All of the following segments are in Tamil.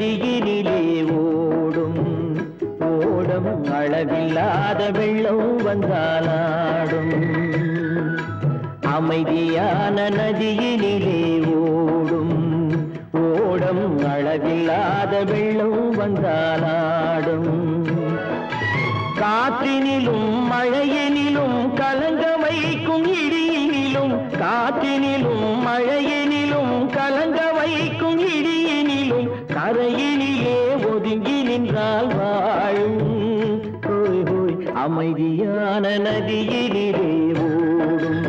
நதியினிலே ஓடும் ஓடம் அளவில்லாத வெள்ளம் வந்தாலாடும். அமைதியான நதியினிலே ஓடும் ஓடம் அளவில்லாத வெள்ளம் வந்தாலாடும். காற்றினிலும் மழையினிலும் கலங்க வைக்கும் இடியினிலும், காற்றினிலும் மழையினிலும் கலங்க வைக்கும் இடியினிலும் கரையினிலே ஒதுங்கி நின்றால் வாழும். ஹோய் ஹோய் அமைதியான நதியினிலே ஓடும்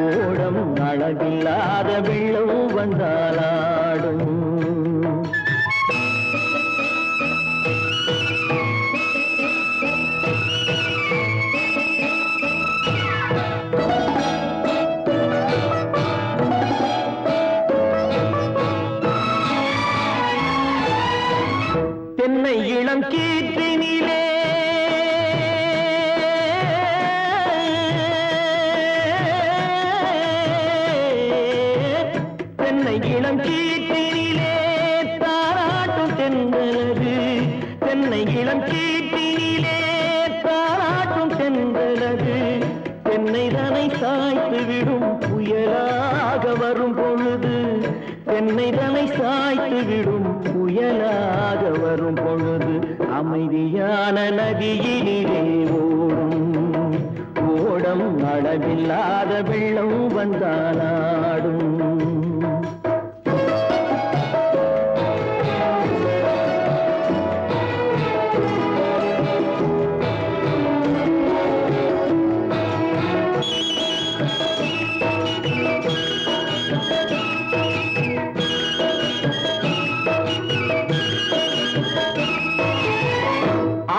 ஓடம் அளவில்லாத வெள்ளம் வந்தாலாடும். தென்னை இளம் கீற்றினிலே தென்னை இளம் கீற்றினிலே தாராட்டும் தென்றலது. தென்னை இளம் கீற்றினிலே தாராட்டும் தென்றலது. தென்னை தனை சாய்த்து விடும் புயலாக வரும் பொழுது, தென்னை தனை சாய்த்து விடும் புயலாக வரும் பொழுது அமைதியான நதியினிலே ஓடும் ஓடம் அளவில்லாத வெள்ளம் வந்தாலாடும்.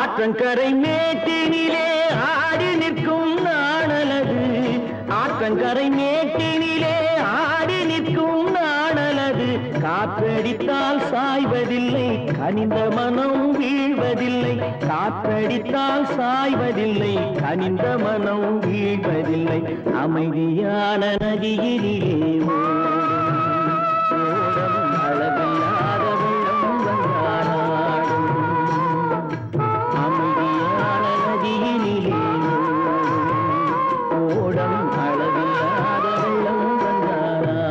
ஆற்றங்கரை மேட்டினிலே ஆடி நிற்கும் நாணலது. ஆற்றங்கரை மேட்டினிலே ஆடி நிற்கும் நாணலது. காற்றடித்தால் சாய்வதில்லை, கனிந்த மனம் வீழ்வதில்லை. காற்றடித்தால் சாய்வதில்லை, கனிந்த மனம் வீழ்வதில்லை. அமைதியான நதியினிலே ஓடும் அளவில்லாத வெள்ளம் வந்தாலாடும். அமைதியான நதியினிலே ஓடம் அளவில்லாத வெள்ளம் வந்தாலாடும்.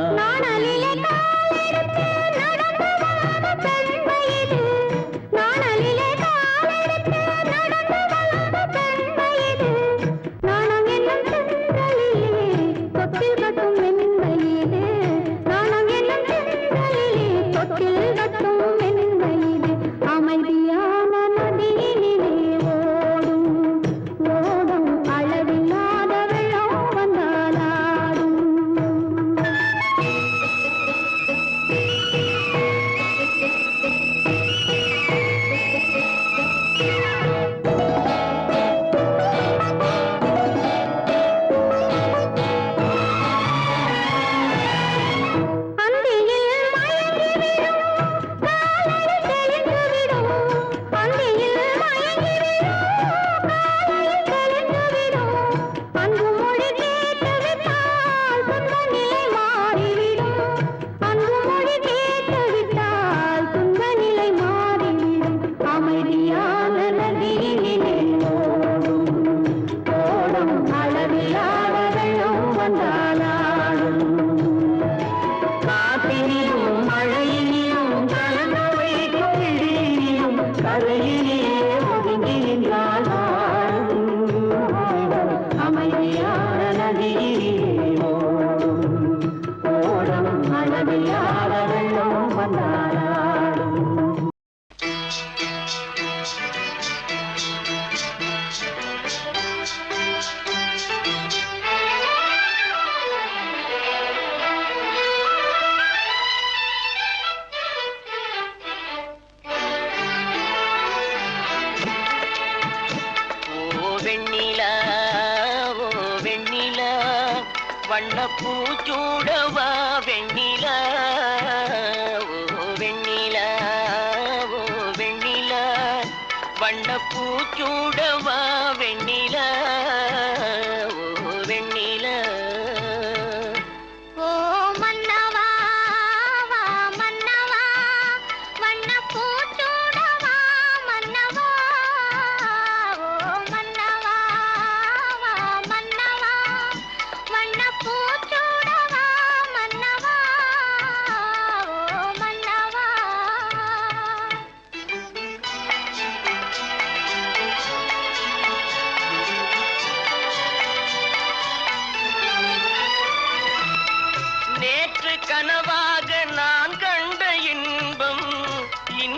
வண்ணப்பூச்சூடவா வெண்ணிலா ஓ வெண்ணிலா ஓ வெண்ணிலா வண்ணப்பூச்சூடவா வெண்ணிலா ஓ வெண்ணிலா ஓ மன்னவா வா மன்னவா வண்ணப்பூ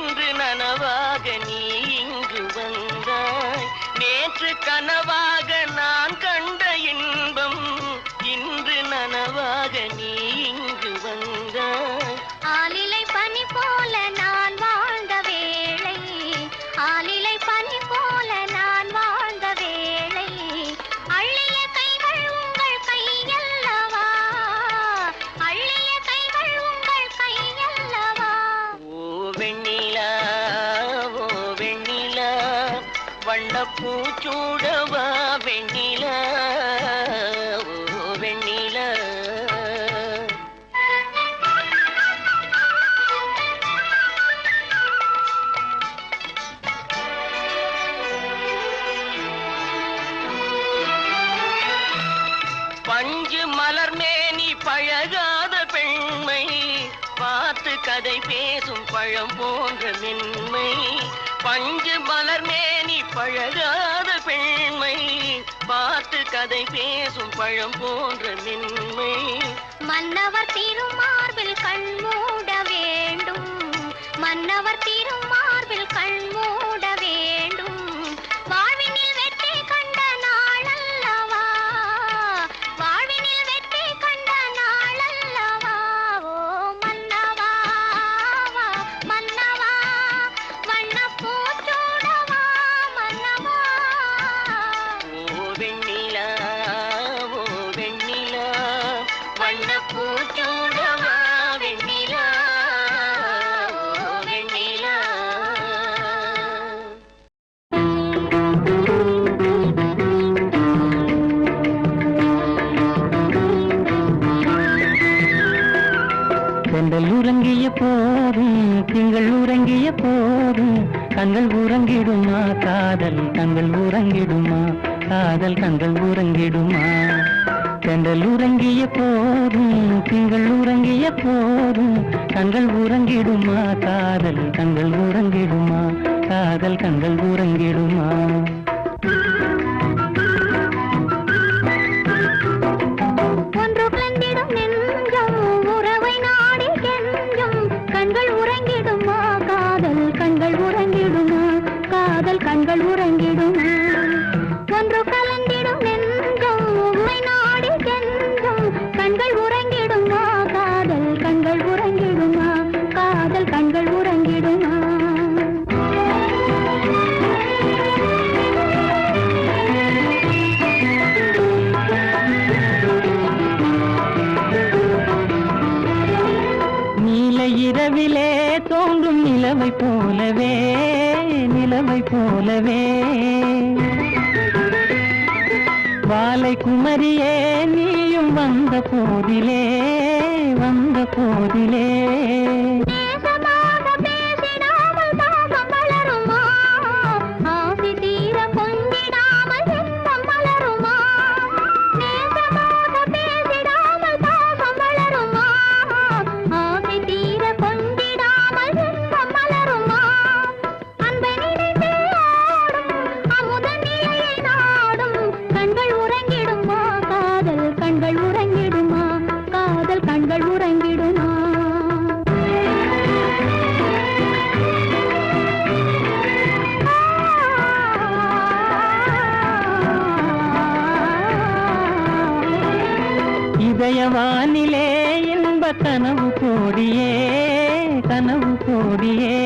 இன்று நனவாக நீ இங்கு வந்தாய். நேற்று கனவாக நான் கண்ட இன்பம் இன்று நனவாக நீ இங்கு வந்தாய். ஆலிலை பனி போல நான் வாழ்ந்த வேளை, ஆலிலை பனி போல நான் வாழ்ந்த வேளை, அள்ளிய கைகள் உங்கள் கையல்லவா, அள்ளிய கைகள் உங்கள் கையல்லவா. ஓ வெண்ணிலா, ஓ வெண்ணிலா, வண்ணப்பூச்சூடவா வெண்ணிலா, ஓ வெண்ணிலா. பஞ்சு மலர் மேனி பழகாத பெண்மை, பார்த்து கதை பேசும் பழம் போன்ற மென்மை. பஞ்சு மலர் மேனி பழகாத பெண்மை, பார்த்து கதை பேசும் பழம் போன்ற மென்மை. மன்னவர் திருமார்பில் கண் மூட வேண்டும், மன்னவர் திருமார்பில் கண் மூட வேண்டும், வாழ்வினில் வெற்றி கண்ட நாளல்லவா, வாழ்வினில் வெற்றி கண்ட நாளல்லவா. ஓ மன்னவா, மன்னவா, வண்ணப்பூச்சூடவா மன்னவா. ஓ வெண்ணிலா, ஓ வெண்ணிலா, வண்ணப்பூச்சூடவா வெண்ணிலா, ஓ வெண்ணிலா. செந்தல் உறங்கிய போதும் திங்கள் உறங்கிய போதும் கண்கள் உறங்கிடுமா காதல் கண்கள் உறங்கிடுமா காதல் கண்கள் உறங்கிடுமா. செந்தல் உறங்கிய போதும் திங்கள் உறங்கிய போதும் கண்கள் உறங்கிடுமா காதல் கண்கள் உறங்கிடுமா காதல் கண்கள் உறங்கிடுமா. ஒன்று கண்டிடும் நெஞ்சம் உறவை நாடி கெஞ்சும் கண்கள் உறங்கிடுமா காதல் கண்கள் உறங்கிடுமா காதல் கண்கள் உறங்கிடுமா. ஒன்று கலந்திடும் நெஞ்சம் உறவை நாடி கெஞ்சும் கண்கள் உறங்கிடுமா காதல் கண்கள் உறங்கிடுமா காதல் கண்கள் உறங்கிடுமா. இரவிலே தோன்றும் நிலவை போலவே நிலவை போலவே வாலை குமரியே நீயும் வந்த போதிலே வந்த போதிலே. இதயவானிலே இன்ப கனவு கோடியே கனவு கோடியே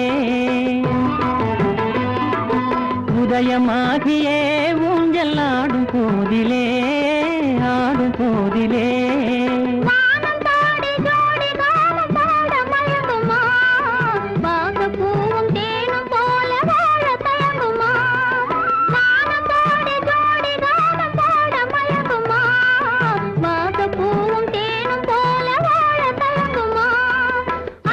உதயமாகியே ஊஞ்சல் ஆடும் போதிலே ஆடும் போதிலே.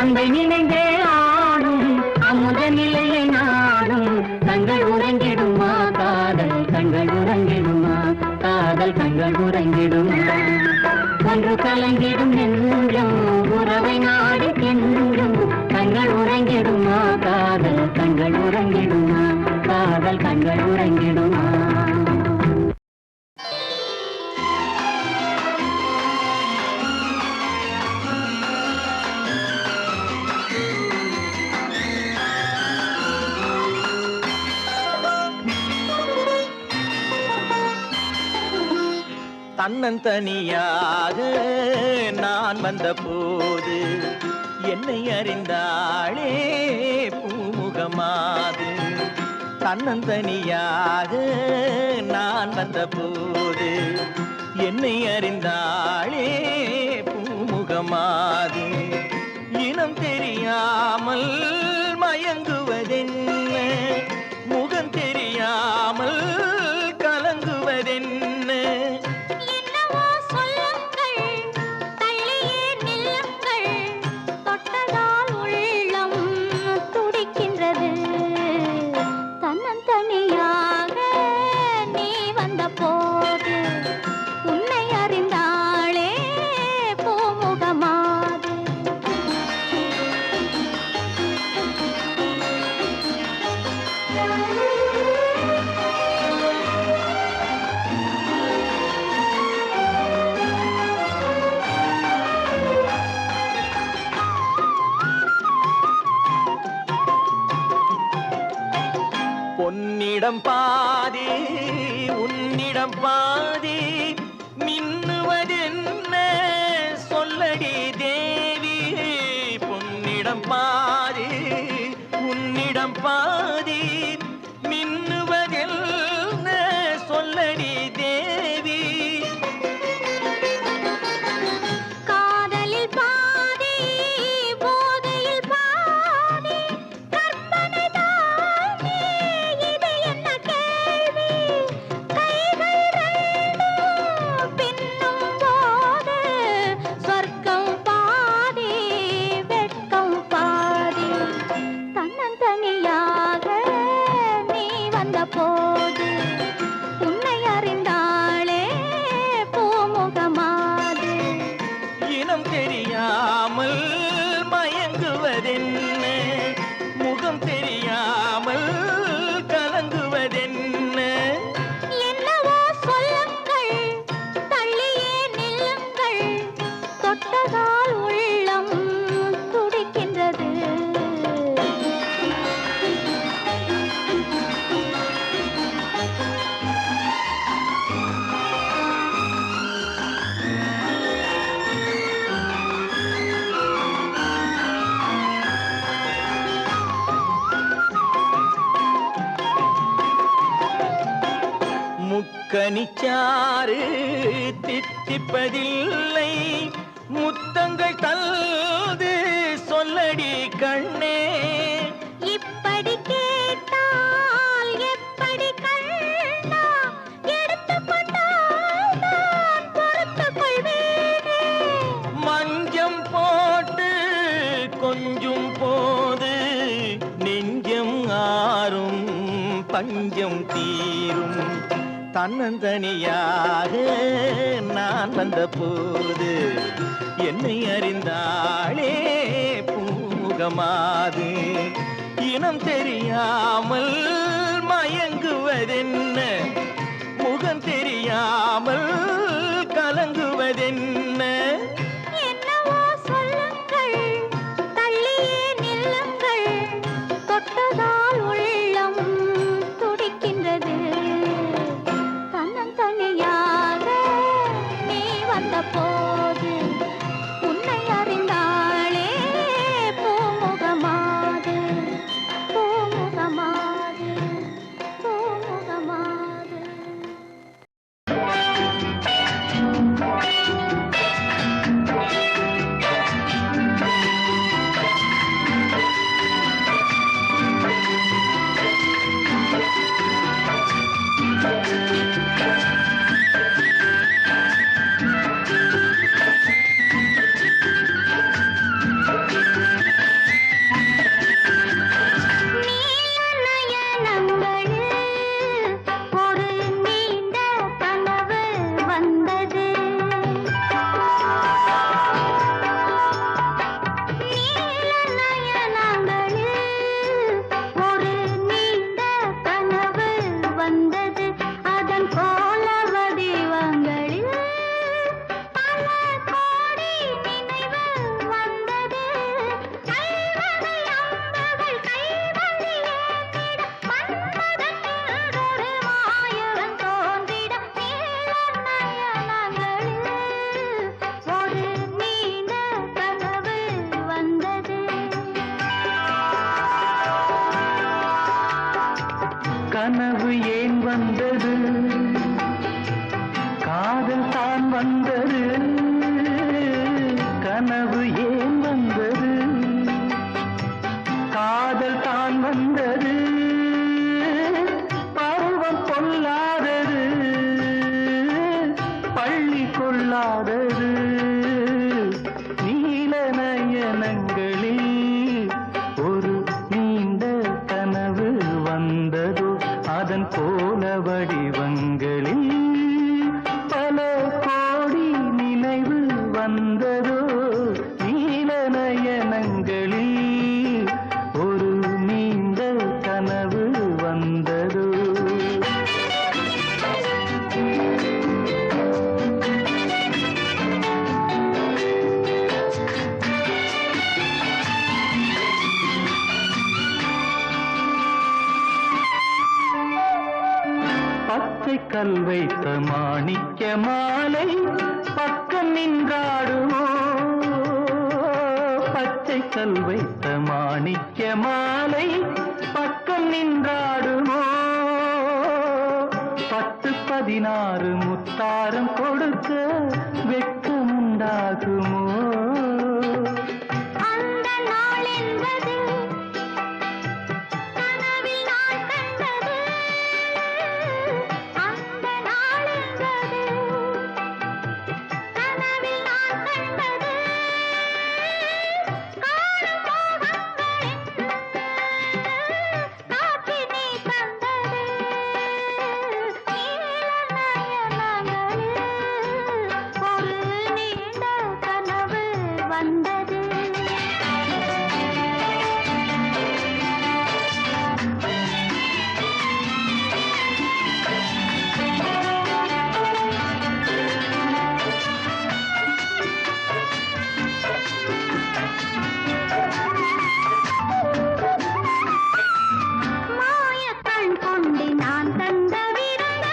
அன்பை நினைந்தே ஆடும் அமுத நிலையை நாடும் கண்கள் உறங்கிடுமா காதல் கண்கள் உறங்கிடுமா காதல் கண்கள் உறங்கிடுமா. ஒன்று கலங்கிடும் நெஞ்சம் உறவை நாடி கெஞ்சும் கண்கள் உறங்கிடுமா காதல் கண்கள் உறங்கிடுமா காதல் கண்கள் உறங்கிடுமா. தன்னந்தனியாக நான் வந்த போது என்னை அறிந்தாளே பூமுகமாது. தன்னந்தனியாக நான் வந்த போது என்னை அறிந்தாளே பூமுகமாது. இனம் தெரியாமல் மயங்குவதென்ன, முகம் தெரியாமல் கலங்குவதென்ன. என்னவோ சொல்லுங்கள், தள்ளியே நில்லுங்கள், தொட்டதால் உள்ளம் துடிக்கின்றது. தன்னந்தனியாக நீ வந்த போது உன்னை அறிந்தாளே பூமுகமாது. பொன்னிடம் பாதி உன்னிடம் பாதி மின்னுவதென்ன சொல்லடி தேவி. பொன்னிடம் பாதி உன்னிடம் பாதி மின்னுவதென்ன சொல்லடி தேவி. காதலில் பாதி, போதையில் பாதி, கற்பனை தானே இது என்ன கேள்வி? கைகள் ரெண்டும் பின்னும் போது சொர்க்கம் பாதி, வெட்கம் பாதி. தன்னந்தனியாக நீ வந்த போது உன்னை அறிந்தாளே பூமுகமாது. இனம் தெரியாமல் மயங்குவதென்ன, முகம் தெரியாமல் கலங்குவதென்ன. என்னவோ சொல்லுங்கள், தள்ளியே நில்லுங்கள், தொட்டதால் உள்ளம் துடிக்கின்றது. முக்கனிச்சாறு தித்திப்பதில்லை, முத்தங்கள் தந்து சொல்லடி கண்ணே. இப்படி கேட்டால் எப்படி கண்ணா, எடுத்துக்கொண்டால் நான் பொறுத்துக் கொள்வேனே. மஞ்சம் போட்டு கொஞ்சம் போது நெஞ்சம் ஆறும் பஞ்சம் தீரும். தன்னந்தனியாக நான் வந்த போது என்னை அறிந்தாளே பூமுகமாது. இனம் தெரியாமல் மயங்குவதென்ன, முகம் தெரியாமல் கலங்குவதென்ன. என்னவோ சொல்லுங்கள், தள்ளியே நில்லுங்கள், தொட்டதால் உள்ளம் துடிக்கின்றது. தன்னந்தனியாக நீ வந்த போது உன்னை அறிந்தாளே பூமுகமாது, பூமுகமாது, பூமுகமாது. கனவு ஏன் வந்தது காதல் தான் வந்தது கனவு ஏன் வந்தது காதல் தான் வந்தது பருவம் கொள்ளாதது பள்ளி கொள்ளாதது நீல நயனங்களில் ஒரு நீண்ட கனவு வந்தது அதன் கோல வடிவங்களில் பல கோடி நினைவு வந்ததோ நீல நயனங்களில் ஒரு நீண்ட கனவு வந்ததோ பச்சை கல் வைத்த மாணிக்க மாலை பக்கம் நின்றாடுமோ பச்சை கல் வைத்த மாணிக்க மாலை பக்கம் நின்றாடுமோ 10-16 முத்தாரம் கொடுக்க வெட்கமுண்டாகுமோ அந்த நாள் என்பது கனவில் நான் கண்டது அந்த நாள் என்பது கனவில் நான் கண்டது காணும் மோகங்களின் காட்சி நீ தந்தது நீல நயனங்களில் ஒரு நீண்ட கனவு வந்தது மாயக்கண் கொண்டு நான் தந்த விருந்து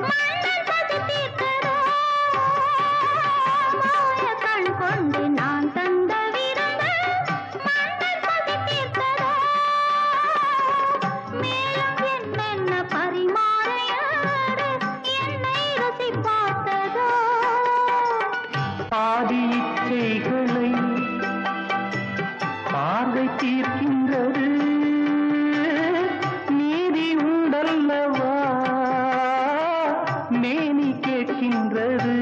மன்னன் பசி தீர்த்ததோ மாயக்கண் கொண்டு நான் தந்த விருந்து மன்னன் பசி தீர்த்ததோ மேலும் என்னென்ன பரிமாறையாறு என்னை ருசி பார்த்ததோ பாதி இச்சைகளை பார்வை தீர்க்கின்றது நீதி உண்டல்லவா மேனி கேட்கின்றது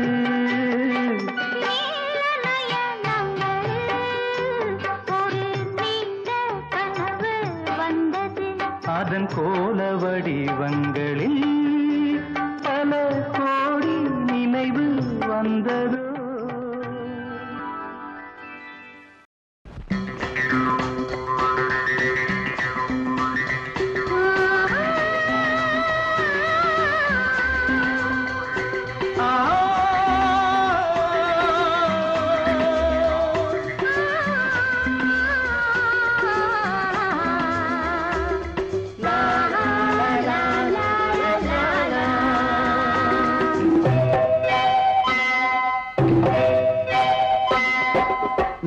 நீல நயனங்களில் ஒரு நீண்ட கனவு வந்தது அதன் கோல வடிவங்களில் பல கோடி நினைவு வந்ததோ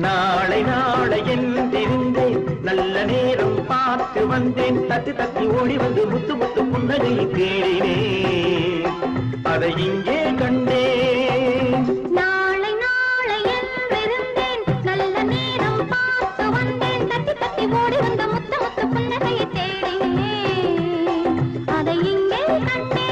நாளை நாளை என்றிருந்தேன் நல்ல நேரம் பார்த்து வந்தேன் தட்டி தட்டி ஓடி வந்து முத்து முத்து புன்னகையை தேடினேன் அதை இங்கே கண்டேன் நாளை நாளை என்றிருந்தேன் நல்ல நேரம் பார்த்து வந்தேன் தட்டி தட்டி ஓடி வந்த முத்த முத்த புன்னகையை தேடினேன் அதை இங்கே கண்டேன்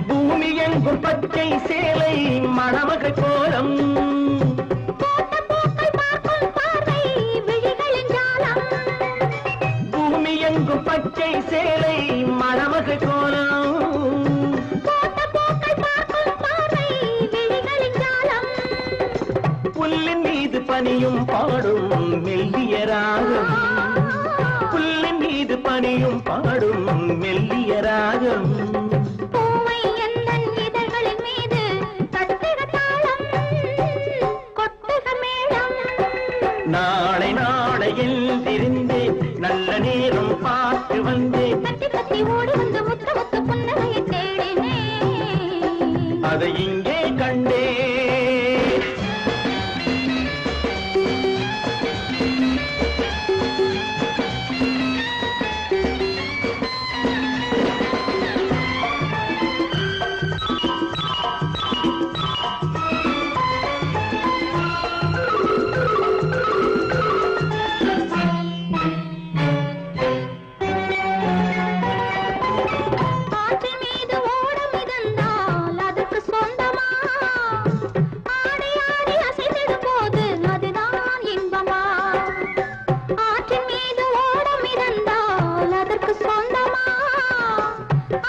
பூமி எங்கும் பச்சை சேலை மணமகள் கோலம் போட்ட பூக்கள் பார்க்கும் பார்வை விழிகளின் ஜாலம் பூமி எங்கும் பச்சை சேலை மணமகள் கோலம் போட்ட பூக்கள் பார்க்கும் பார்வை விழிகளின் ஜாலம் புல்லின் மீது பனியும் பாடும் மெல்லிய ராகம் புல்லின் மீது பனியும் பாடும் மெல்லிய ராகம் பூவை எந்தன் இதழ்களின் மீது தட்டுக தாளம் கொட்டுக மேளம் நாளை நாளை எழுந்திருந்தேன் நல்ல நேரம் பார்த்து வந்தேன் தட்டி தட்டி ஓடி வந்து முத்த முத்த புன்னகையை தேடினேன் அதை இங்கே கண்டேன் ஆற்றின் மீது ஓடம் மிதந்தால் அதற்கு சொந்தமா ஆடி ஆடி அசைந்திடும் போது அதுதான் இன்பமா ஆற்றின் மீது ஓடம் மிதந்தால் அதற்கு சொந்தமா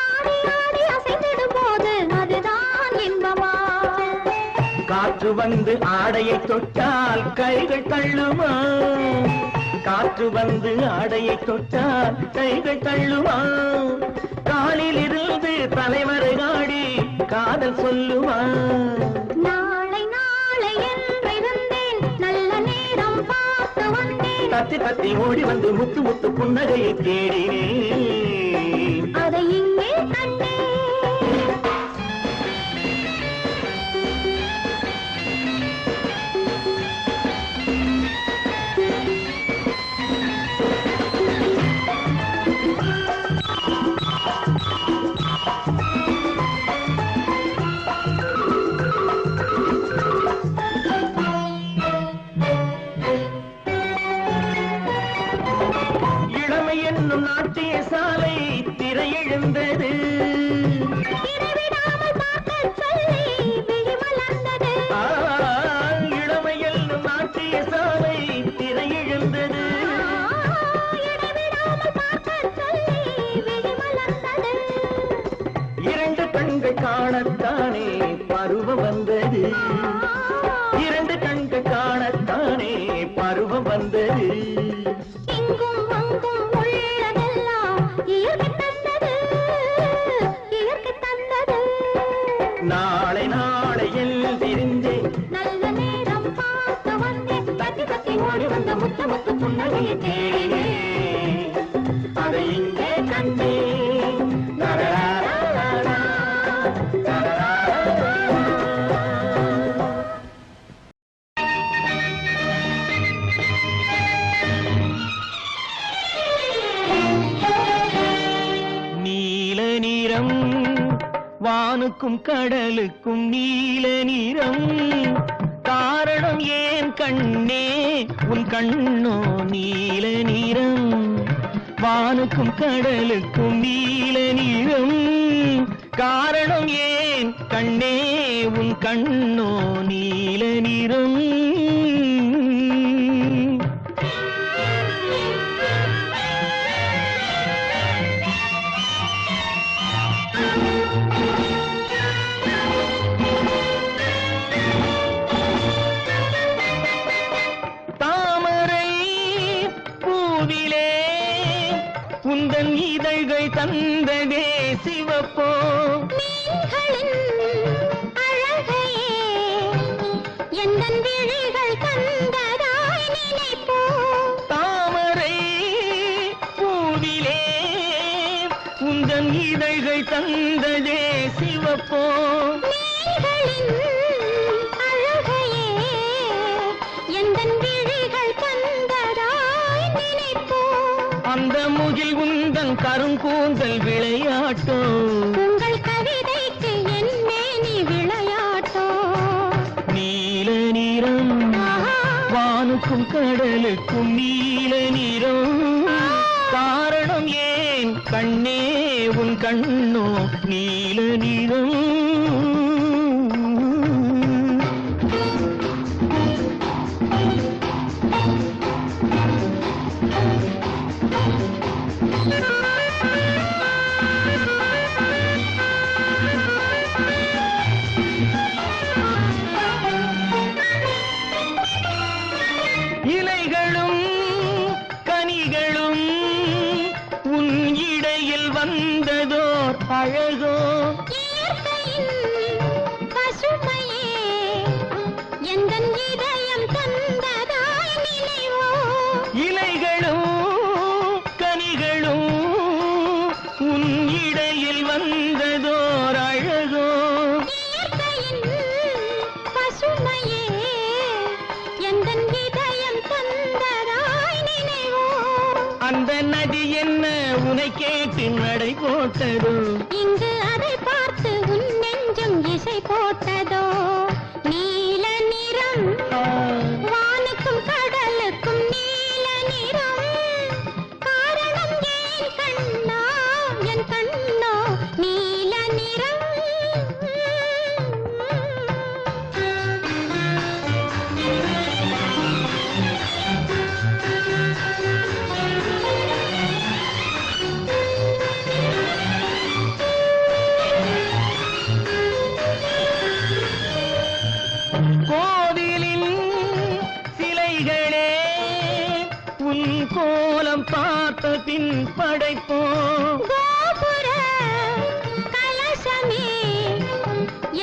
ஆடி ஆடி அசைந்திடும் போது அதுதான் இன்பமா காற்று வந்து ஆடையை தொட்டால் கைகள் தள்ளுமா காற்று வந்து ஆடையை தொட்டால் கைகள் தள்ளுமா காலில் இருந்து தலைவரை ஆடி காதல் சொல்லுமா நாளை நாளை என்றிருந்தேன் நல்ல நேரம் பார்த்து வந்தேன் தத்தி தத்தி ஓடி வந்து முத்து முத்து புன்னகையை தேடினேன் அதை இங்கே கண்டேன் இளமை என்னும் நாட்டிய சாலை திரையெழுந்தது இடைவிடாமல் பார்க்கச் சொல்லி விழி மலர்ந்தது இளமை என்னும் நாட்டிய சாலை திரையெழுந்தது இடைவிடாமல் பார்க்கச் சொல்லி விழி மலர்ந்தது இரண்டு கண்கள் காணத்தானே பருவம் வந்தது இரண்டு கண்கள் காணத்தானே பருவம் வந்தது இங்கும் அங்கும் உள்ளதெல்லாம் இயற்கை தந்தது இயற்கை தந்தது நாளை நாளை எழுந்திருந்தேன் நல்ல நேரம் பார்த்து வந்தேன் தட்டி தட்டி ஓடி வந்த முத்த முத்த புன்னகையை தேடினேன் அதை இங்கே கண்டேன் தரராரராரா, தரராரராரா. நீல நிறம் வானுக்கும் கடலுக்கும் நீல நிறம் காரணம் ஏன் கண்ணே உன் கண்ணோ நீல நிறம் வானுக்கும் கடலுக்கும் நீல நிறம் காரணம் ஏன் கண்ணே உன் கண்ணோ நீல நிறம் தாமரை பூவிலே உந்தன் இதழ்கள் தந்ததே சிவப்போ மீன்களின் அழகையே எந்தன் விழிகள் தந்ததாய் நினைப்போ தாமரை பூவிலே உந்தன் இதழ்கள் தந்ததே சிவப்போ மீன்களின் அழகையே எந்தன் விழிகள் தந்ததாய் நினைப்போ அந்த முகில் உந்தன் கருங்கூந்தல் விளையாட்டோ உங்கள் கவிதைக்கு என் மேனி விளையாட்டோ நீல நிறம் வானுக்கும் கடலுக்கும் நீல நிறம் காரணம் ஏன் கண்ணே உன் கண்ணோ நீல நிறம் இலைகளும் கனிகளும் உன் இடையில் வந்ததோர் அழகோ இயற்கையின் பசுமையே எந்தன் இதயம் தந்ததாய் நினைவோ அந்த நதி என்ன உனை கேட்டு நடை போட்டதோ இங்கு அதை பார்த்து உன் நெஞ்சம் இசை போட்டதோ நீல நிறம் வானுக்கும் கடலுக்கும் நீல நிறம் காரணம் ஏன் கண்ணா என் கண்ணோ நீல நிறம் கோவிலின் சிலைகளே உன் கோலம் பார்த்த பின் படைப்போம் கோபுர கலசமே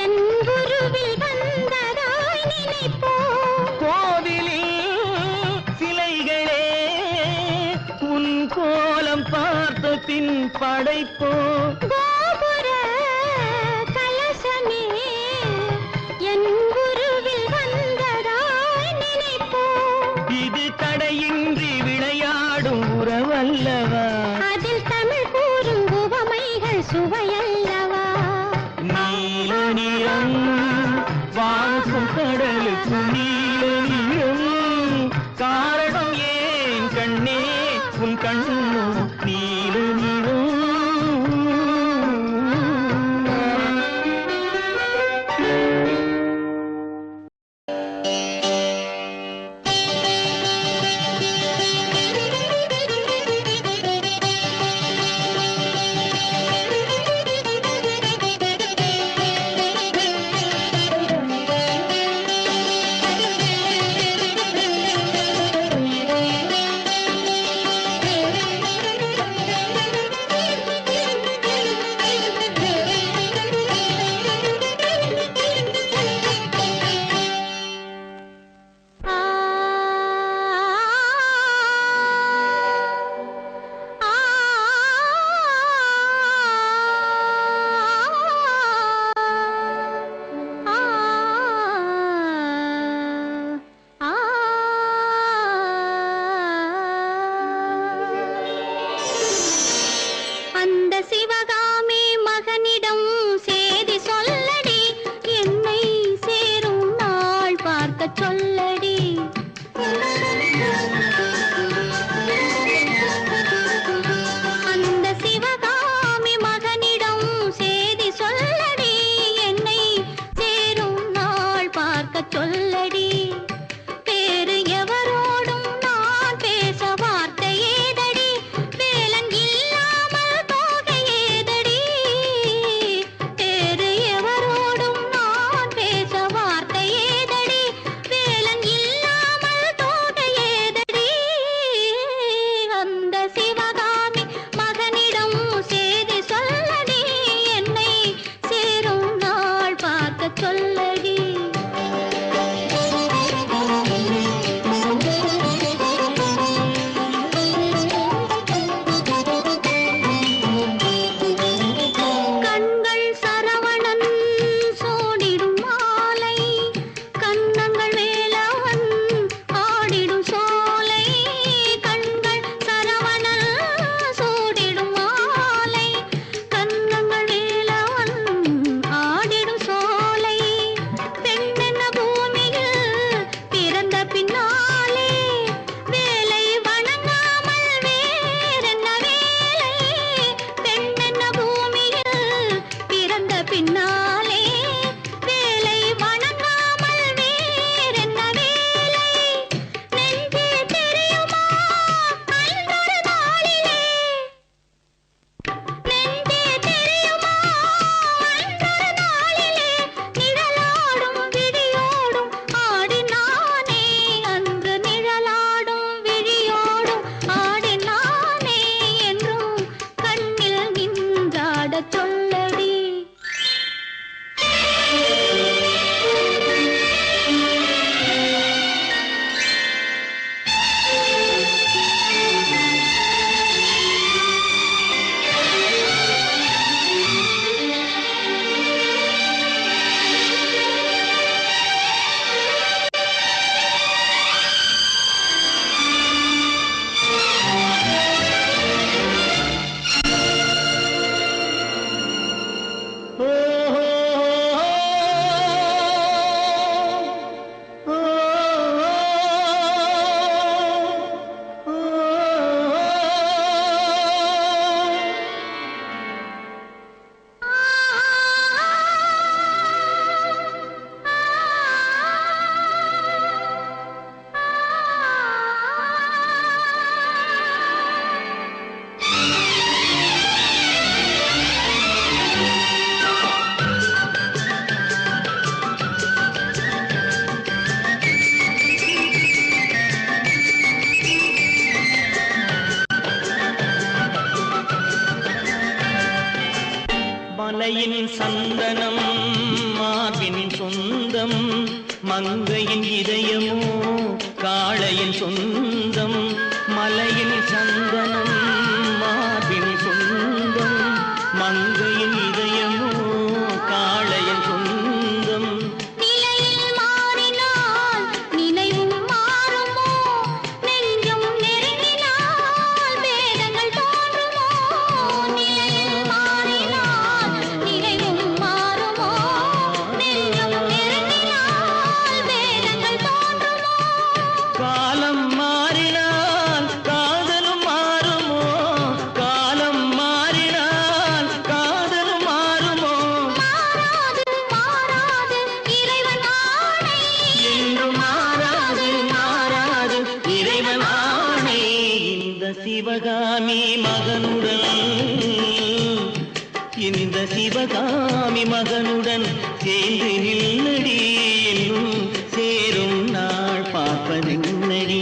என் குருவில் வந்ததாய் நினைப்போம் கோவிலில் சிலைகளே உன் கோலம் பார்த்த பின் படைப்போம் கோபுர கலசமே என் குருவில் வந்ததாய் நினைப்போம் இது தடையின்றி விளையாடும் உறவல்லவா அதில் தமிழ் கூறும் உவமைகள் சுவையல்லவா நீல நிறம் வானுக்கும் கடலுக்கும் நீல நிறம் காரணம் ஏன் கண்ணே உன் கண்ணோ நீல நிறம் சந்தனம் மார்பின் சொந்தம் மங்கையின் இதயமோ காளையின் சொந்தம் மலையின் சந்தனம் மார்பின் சொந்தம் மங்கையின் இதயமோ காளையின் சொந்தம் நிலையில் மாறினால் நினைவும் மாறுமோ நெஞ்சம் நெருங்கினால் வேதங்கள் தோன்றுமோ நிலையில் மாறினால் நினைவும் மாறுமோ நெஞ்சம் நெருங்கினால் வேதங்கள் தோன்றுமோ காலம் மாறினால் காதலும் மாறுமோ காலம் மாறினால் காதலும் மாறுமோ மாறாது மாறாது இறைவன் ஆணை என்றும் மாறாது மாறாது இறைவன் ஆணை இந்த சிவகாமி மகனுடன் இந்த சிவகாமி மகனுடன் சேர்ந்து நில்லடி என்னும் சேரும் நாள் பார்ப்பதென்னடி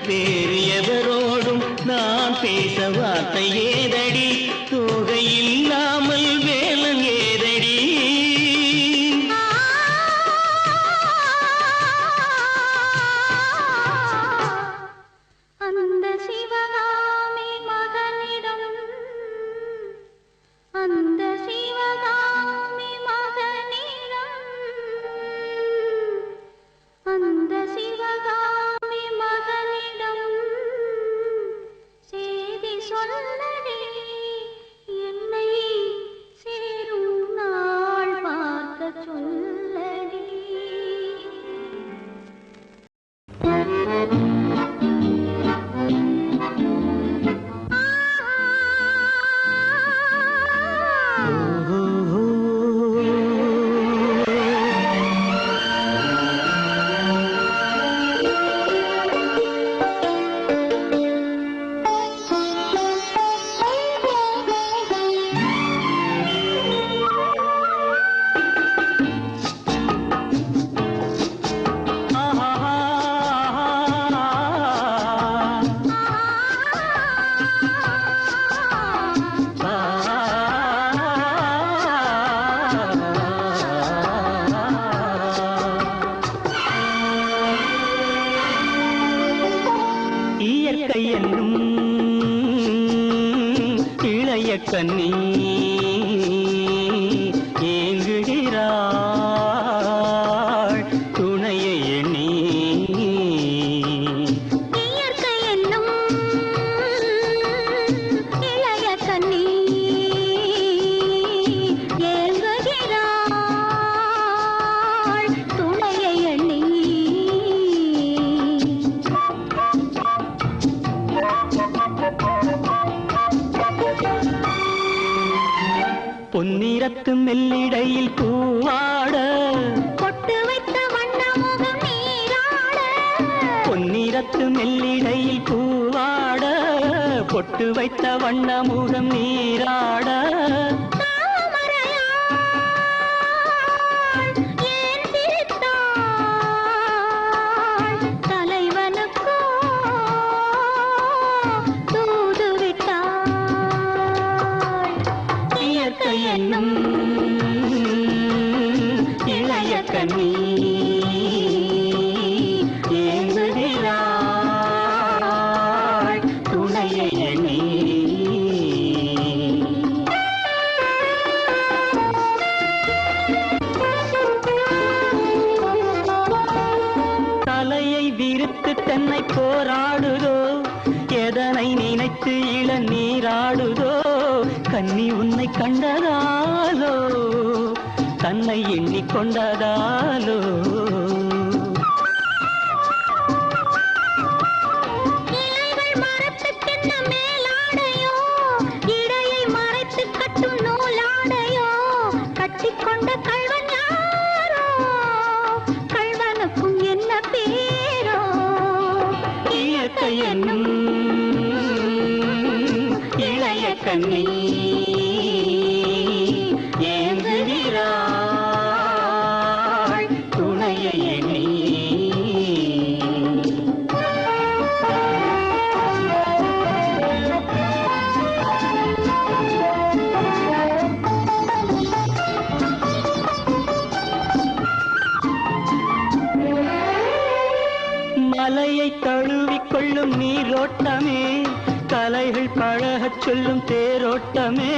வேறு எவரோடும் நான் பேச வார்த்தை ஏதடி தோகை இல்லாமல் வேலன் ஏதடி அந்த சிவகாமி மகனிடம் அந்த சிவகாமி மகனிடம் அந்த சிவகாமி மகனிடம் செய்தி சொல்லடி என்னை சேரும் நாள் பார்க்க சொல்லடி இயற்கை என்னும் இளைய கண்ணி ஏங்குகிறாள் துணையை எண்ணி இயற்கை என்னும் இளைய கன்னி ஏங்குகிறாள் துணையை எண்ணி பொன்னிறத்து மெல்லிடையில் பூவாட பொட்டு வைத்த வண்ணமுகம் நீராட பொன்னிறத்து மெல்லிடையில் பூவாட பொட்டு வைத்த வண்ணமுகம் நீராட தாமரையாள் ஏன் சிரித்தாள் தலைவனுக்கோ தூது விட்டாள் இயற்கை என்னும் இளைய கண்ணி ஏங்குகிறாள் துணையை எண்ணி தலையை விரித்து தென்னை போராடுதோ எதனை நினைத்து இளநீராடுதோ கன்னி உன்னை கண்டதாலோ தன்னை எண்ணிக்கொண்டதாலோ இலைகள் மரத்துக்கென்ன மேலாடையோ இடையை மறைத்து கட்டும் நூலாடையோ கட்டிக்கொண்ட கள்வன் யாரோ கள்வனுக்கும் என்ன பேரோ இயற்கை என்னும் இளைய கண்ணி ஏங்குகிறாள் துணையை எண்ணி பாடமே கலைகள் பழகச் சொல்லும் தேரோட்டமே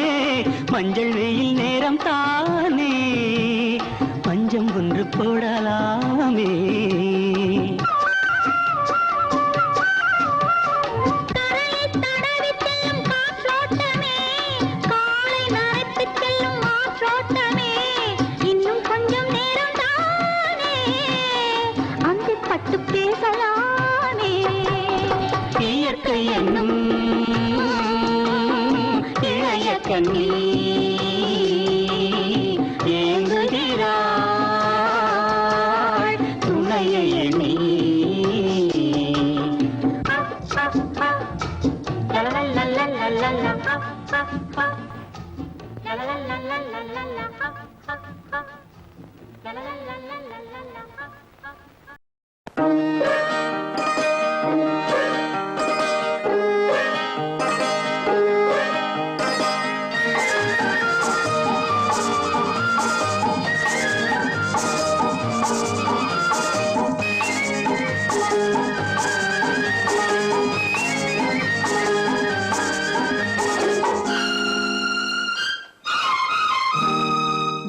மஞ்சள் வெயில் நேரம் தானே பஞ்சம் ஒன்று போடலாமே இயற்கை என்னும் இளைய கண்ணி ஏங்குகிறாள் துணையை எண்ணி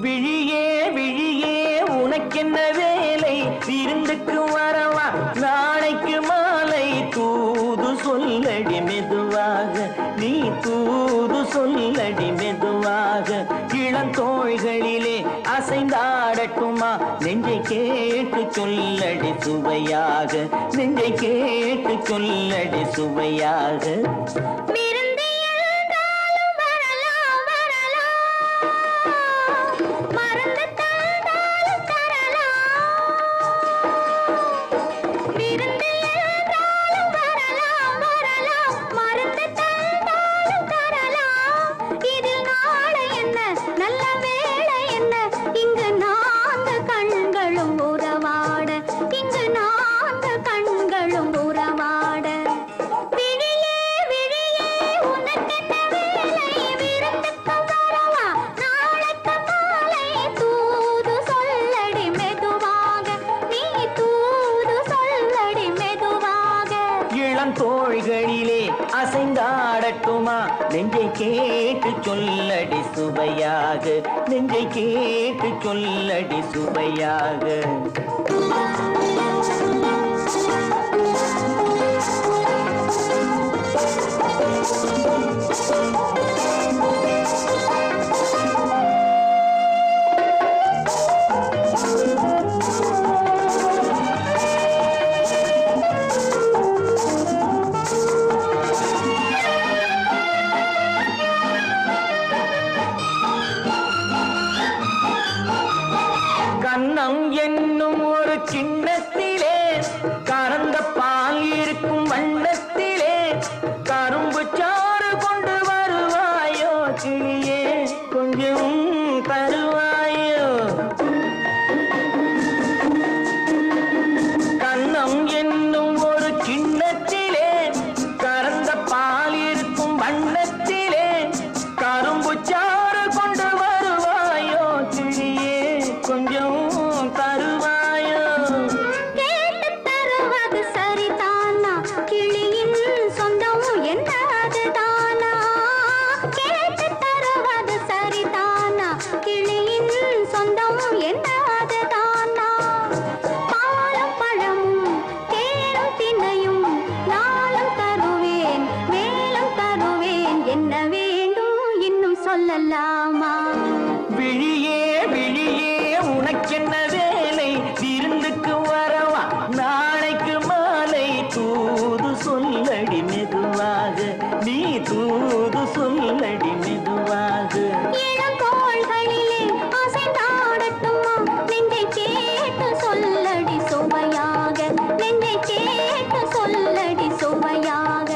விழியே விழியே உனக்கென்ன வேலை விருந்துக்கு வரவா நாளைக்கு மாலை தூது சொல்லடி மெதுவாக நீ தூது சொல்லடி மெதுவாக இளந்தோள்களிலே அசைந்தாடட்டுமா நெஞ்சை கேட்டு சொல்லடி சுவையாக நெஞ்சை கேட்டு சொல்லடி சுவையாக தோள்களிலே அசைந்தாடட்டுமா நெஞ்சை கேட்டு சொல்லடி சுவையாக நெஞ்சை கேட்டு சொல்லடி சுவையாக கண்ணம் என்னும் ஒரு கிண்ணத்திலே கறந்த பால் இருக்கும் வண்ணத்திலே கரும்பு சாறு கொண்டு வருவாயோ கிளியே கொஞ்சம் தருவாயோ கண்ணம் என்னும் ஒரு கிண்ணத்திலே கறந்த பால் இருக்கும் வண்ணத்திலே கரும்பு சாறு கொண்டு வருவாயோ கிளியே கொஞ்சம் தருவாயோ கேட்டு தருவது சரிதானா கிளியின் சொந்தம் என்னது தானா கேட்டு தருவது சரிதானா கிளியின் சொந்தம் என்னது தானா பாலும் பழமும் தேனும் தினையும் நாளும் தருவேன் மேலும் தருவேன் என்ன வேண்டும் இன்னும் சொல்லலாமா விழியே விழியே உனக்கென்ன வேலை விருந்துக்கு வரவா நாளைக்கு மாலை தூது சொல்லடி மெதுவாக நீ தூது சொல்லடி மெதுவாக இளங்கோள்களிலே அசைந்தாடட்டுமா நெஞ்சை கேட்டு சொல்லடி சுவையாக நெஞ்சை கேட்டு சொல்லடி சுவையாக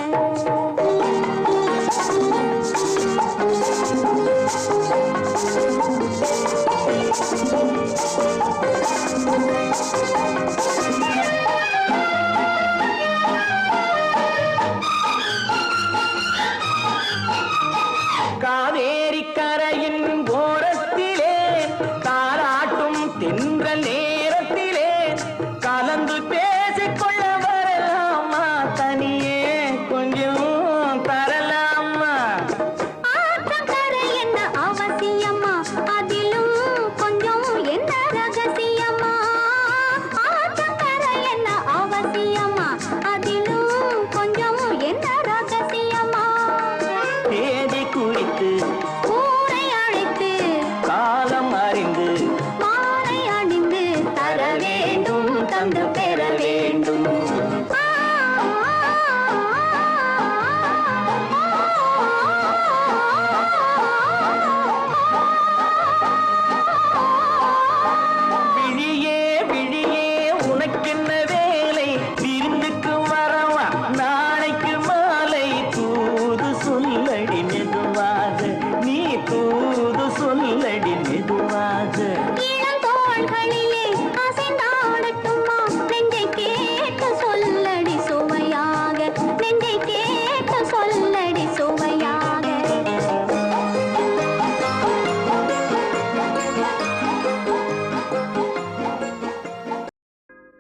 காவேரி கரையின்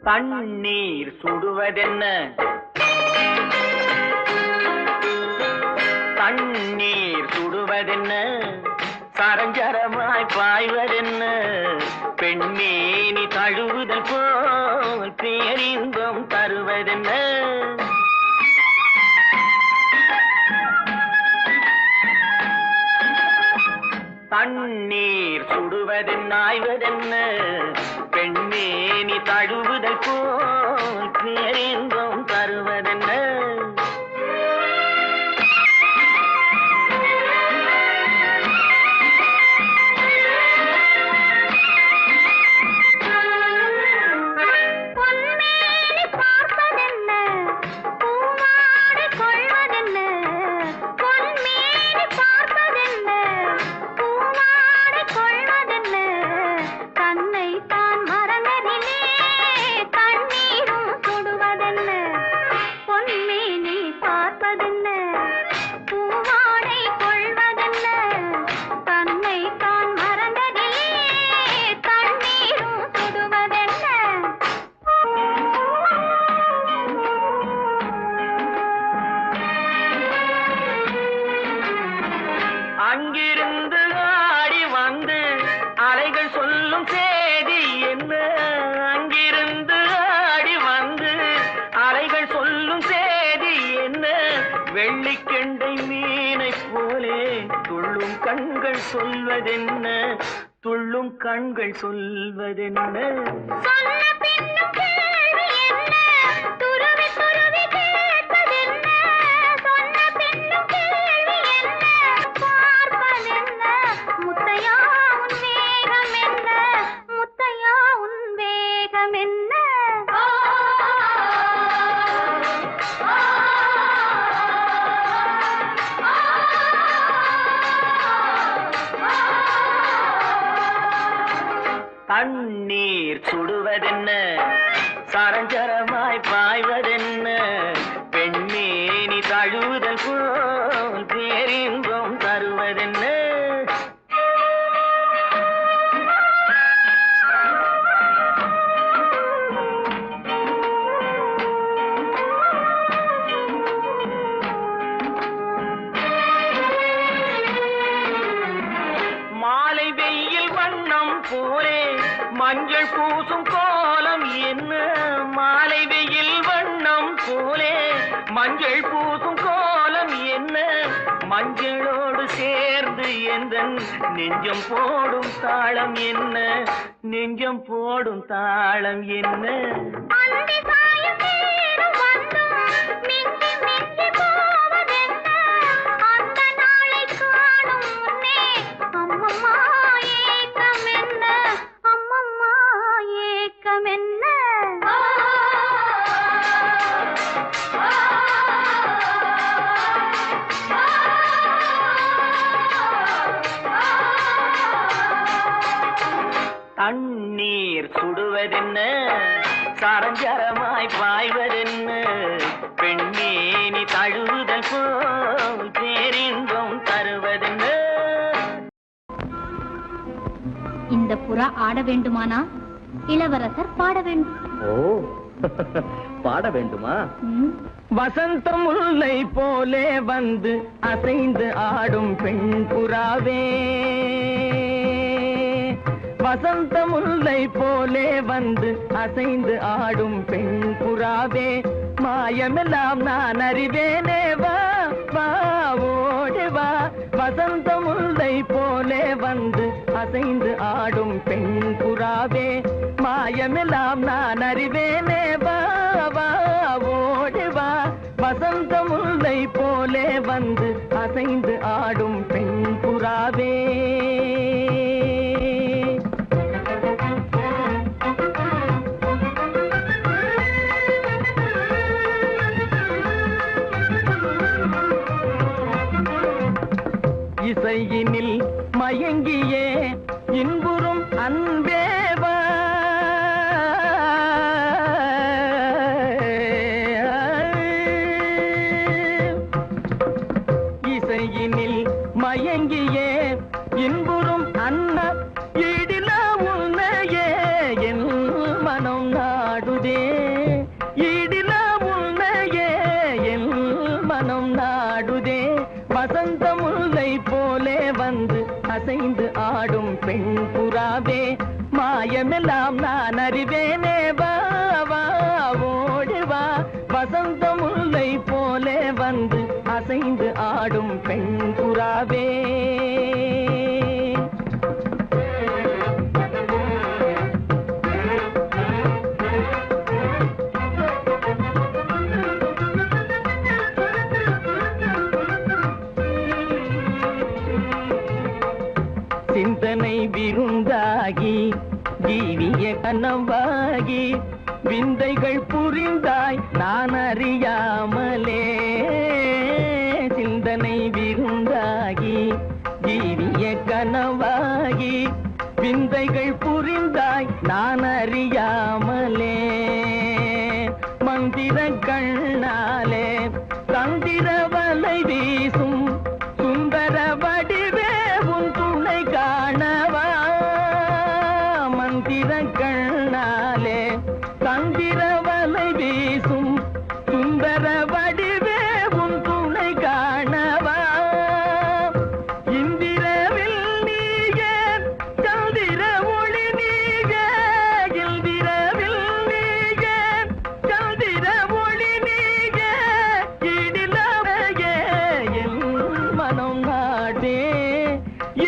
தண்ணீர் சுடுவதென்ன தண்ணீர் சுடுவதென்ன சரஞ்சரமாய் பாய்வதென்ன பெண்மேனி தழுவுதல் போல் பேரின்பம் தருவதென்ன தண்ணீர் சுடுவதென்ன ஆய்வதென்ன பெண்மேனி தழுவுதல் போல் பேரின்பம் தருவதென்ன அங்கிருந்து ஆடி வந்து அலைகள் சொல்லும் செய்தி என்ன அங்கிருந்து ஆடி வந்து அலைகள் சொல்லும் செய்தி என்ன வெள்ளிக்கெண்டை மீனை போலே துள்ளும் கண்கள் சொல்வதென்ன துள்ளும் கண்கள் சொல்வதென்ன தண்ணீர் சுடுவதென்ன சரஞ்சரமாய் பாய்வதென்ன பெண்மேனி தழுவுதல் போல் பேரின்பம் தருவதென்ன மாலை வெயில் வண்ணம் போலே மஞ்சள் பூசும் கோலம் என்ன மாலை வெயில் வண்ணம் போலே மஞ்சள் பூசும் கோலம் என்ன மஞ்சளோடு சேர்ந்து எந்தன் நெஞ்சம் போடும் தாளம் என்ன நெஞ்சம் போடும் தாளம் என்ன தண்ணீர் சுடுவதென்ன சரஞ்சரமாய் பாய்வதென்ன பெண்மேனி தழுவுதல் போல் பேரின்பம் தருவதென்ன இந்த புறா ஆட வேண்டுமானா இளவரசர் பாட வேண்டும். ஓ பாட வேண்டுமா? வசந்த முல்லை போலே வந்து அசைந்து ஆடும் பெண் புறாவே வசந்த முல்லை போலே வந்து அசைந்து ஆடும் பெண் புறாவே மாயமெல்லாம் நான் அறிவேனே வா வா ஓடி வா வசந்த முல்லை போலே வந்து அசைந்து ஆடும் பெண் புறாவே மாயமெல்லாம் நான் அறிவேனே வா வா ஓடி வா வசந்த முல்லை போலே வந்து அசைந்து ஆடும் பெண் புறாவே இசையினில் மயங்கியே இன்புறும் அன்பேவா இசையினில் மயங்கியே இன்புறும் அன்ன ஈடில உன்னையே என் மனம் நாடுதே நாடுதே வசந்த முல்லை போலே வந்து அசைந்து ஆடும் பெண் புறாவே மாயமெல்லாம் நான் அறிவேனே வா வா ஓடி வா வசந்த முல்லை போலே வந்து அசைந்து ஆடும் பெண் புறாவே சிந்தனை விருந்தாகி ஜீவிய கனவாகி விந்தைகள் புரிந்தாய் நான் அறியாமலே சிந்தனை விருந்தாகி ஜீவிய கனவாகி விந்தைகள் புரிந்தாய் நான் அறியாமலே மந்திர கண்ணாலே தந்திர வலை வீசும் சுந்தர வடிவே உன் துணை காணவா மந்திர கண்ணாலே தந்திர வலை வீசும் சுந்தர வடிவே உன் துணை காணவா இந்திரவில் நீயே சந்திர ஒளி நீயே இந்திரவில் நீயே சந்திர ஒளி நீயே இடிலவையே என் மனம் நாடே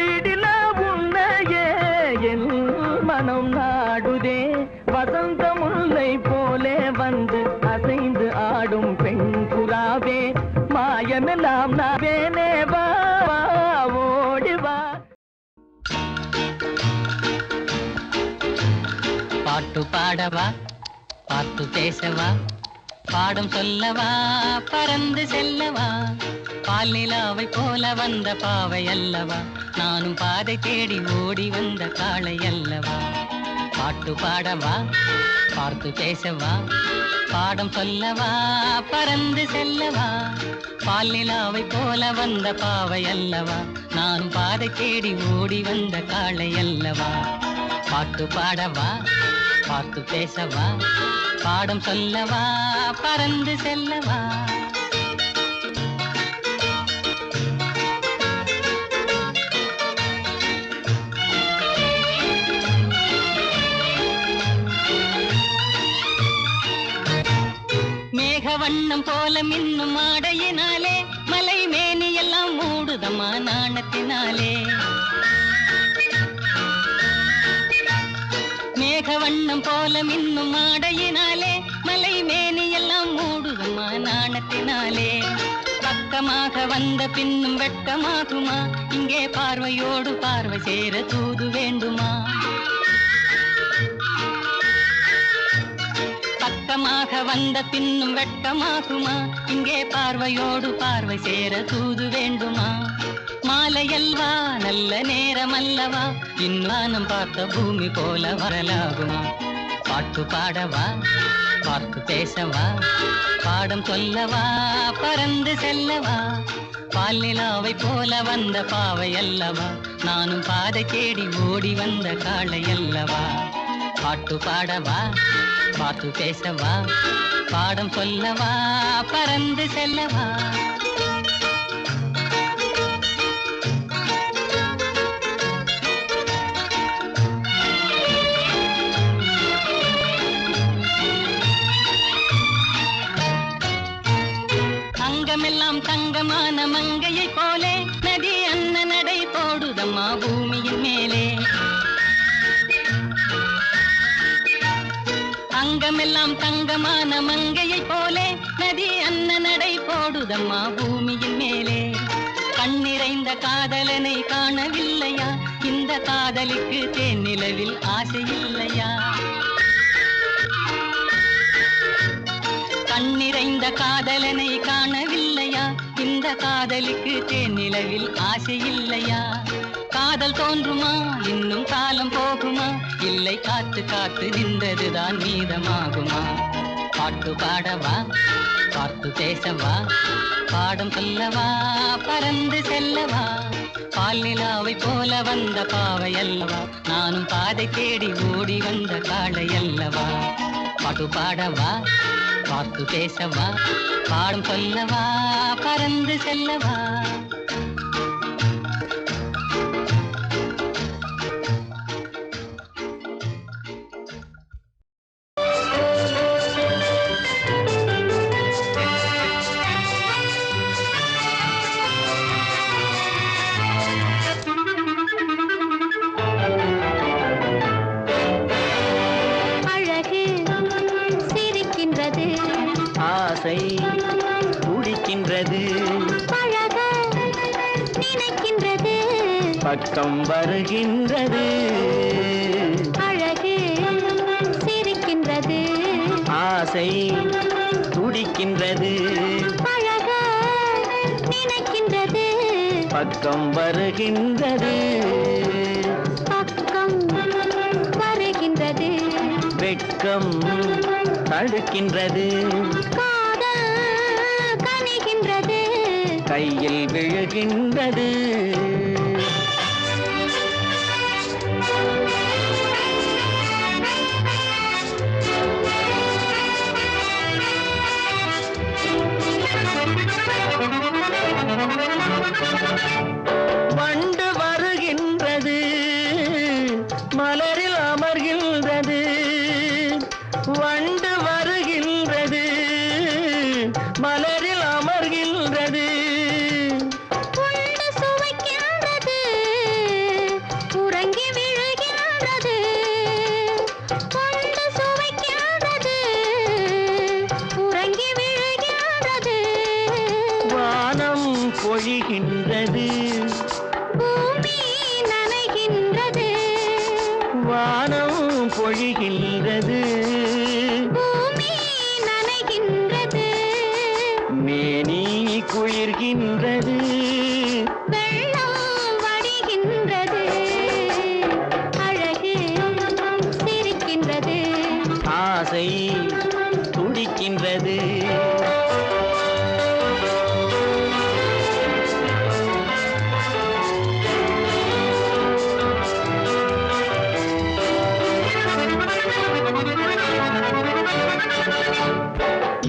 இடில உன்னையே என் மனம் நாடுதே வசந்த முல்லை போலே வந்து அசைந்து ஆடும் பெண் புறாவே மாயமெல்லாம் நாவேனே வா வா ஓடி வா பாட்டு பாடவா பாட்டு பேசவா பாடம் சொல்லவா பறந்து செல்லவா பால் நிலாவை போல வந்த பாவை அல்லவா நானும் பாதை தேடி ஓடி வந்த காளை அல்லவா பாட்டு பாடவா பார்த்து பேசவா பாடம் சொல்லவா பறந்து செல்லவா பால் நிலாவை போல வந்த பாவை அல்லவா நானும் பாதை தேடி ஓடி வந்த காளை அல்லவா பாட்டு பாடவா பார்த்து பேசவா பாடம் சொல்லவா பறந்து செல்லவா மேகவண்ணம் போல மின்னும் ஆடையினாலே மலை மேனி எல்லாம் மூடுதம்மா நாணத்தினாலே மேகவண்ணம் போல மின்னும் ஆடையினாலே மலை மேனி எல்லாம் மூடுதம்மா நாணத்தினாலே பக்கமாக வந்த பின்னும் வெட்கமாகுமா இங்கே பார்வையோடு பார்வை சேர தூது வேண்டுமா பக்கமாக வந்த பின்னும் வெட்கமாகுமா இங்கே பார்வையோடு பார்வை சேர தூது வேண்டுமா மாலையல்வா நல்ல நேரம் அல்லவா இன்னானம் பார்த்த பூமி போல வரலாகுமா பாட்டு பாடவா பார்த்து பேசவா பாடம் சொல்லவா பறந்து செல்லவா பால் நிலாவை போல வந்த பாவை அல்லவா நானும் பாதை தேடி ஓடி வந்த காளை அல்லவா பாட்டு பாடவா பார்த்து பேசவா பாடம் சொல்லவா பறந்து செல்லவா அங்கமெல்லாம் தங்கமான மங்கையை போலே நதி அன்ன நடை போடுதம்மா பூமியின் மேலே அங்கமெல்லாம் தங்கமான மங்கையை போலே நதி அன்ன நடை போடுதம்மா பூமியின் மேலே கண்ணிறைந்த காதலனை காணவில்லையா இந்த காதலுக்கு தேனிலவில் ஆசை இல்லையா கண்ணிறைந்த காதலனை காணவில்லையா இந்த காதலுக்கு தேனிலவில் ஆசை இல்லையா காதல் தோன்றுமா இன்னும் காலம் போகுமா இல்லை காத்து காத்து நின்றதுதான் மீதமாகுமா பாட்டு பாடவா பார்த்து பேசவா பாடம் சொல்லவா பறந்து செல்லவா பால் நிலாவை போல வந்த பாவை அல்லவா நானும் பாதை தேடி ஓடி வந்த காளை அல்லவா பாட்டு பாடவா பார்த்து பேசவா பாடம் சொல்லவா பறந்து செல்லவா அழகு சிரிக்கின்றது ஆசை துடிக்கின்றது பழக நினைக்கின்றது பக்கம் வருகின்றது அழகு சிரிக்கின்றது ஆசை துடிக்கின்றது பழக நினைக்கின்றது பக்கம் வருகின்றது பக்கம் வருகின்றது வெட்கம் தடுக்கின்றது காதல் கனிகின்றது கையில் விழுகின்றது வண்டு வருகின்றது மலரில் அமர்கின்றது வண்டு வருகின்றது மலரில் அமர்கின்றது உண்டு சுவைக்கின்றது உறங்கி விழுகின்றது உண்டு சுவைக்கின்றது உறங்கி விழுகின்றது வானம் பொழிகின்றது பூமி நனைகின்றது வானம் பொழிகின்றது பூமி நனைகின்றது மேனி குளிர்கின்றது வெள்ளம் வடிகின்றது அழகு சிரிக்கின்றது ஆசை துடிக்கின்றது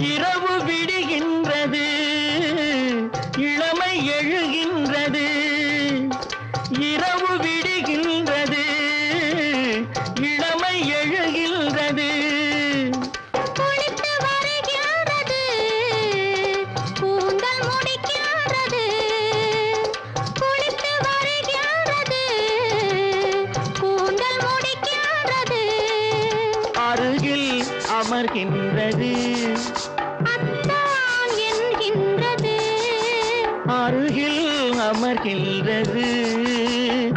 இரவு விடுகின்றது இளமை எழுகின்றது இரவு விடுகின்றது இளமை எழுகின்றது குளித்து வருகின்றது கூந்தல் முடிக்கின்றது குளித்து வருகின்றது கூந்தல் முடிக்கின்றது அருகில் அமர்கின்றது அத்தான் என்கின்றது அருகில் அமர்கின்றது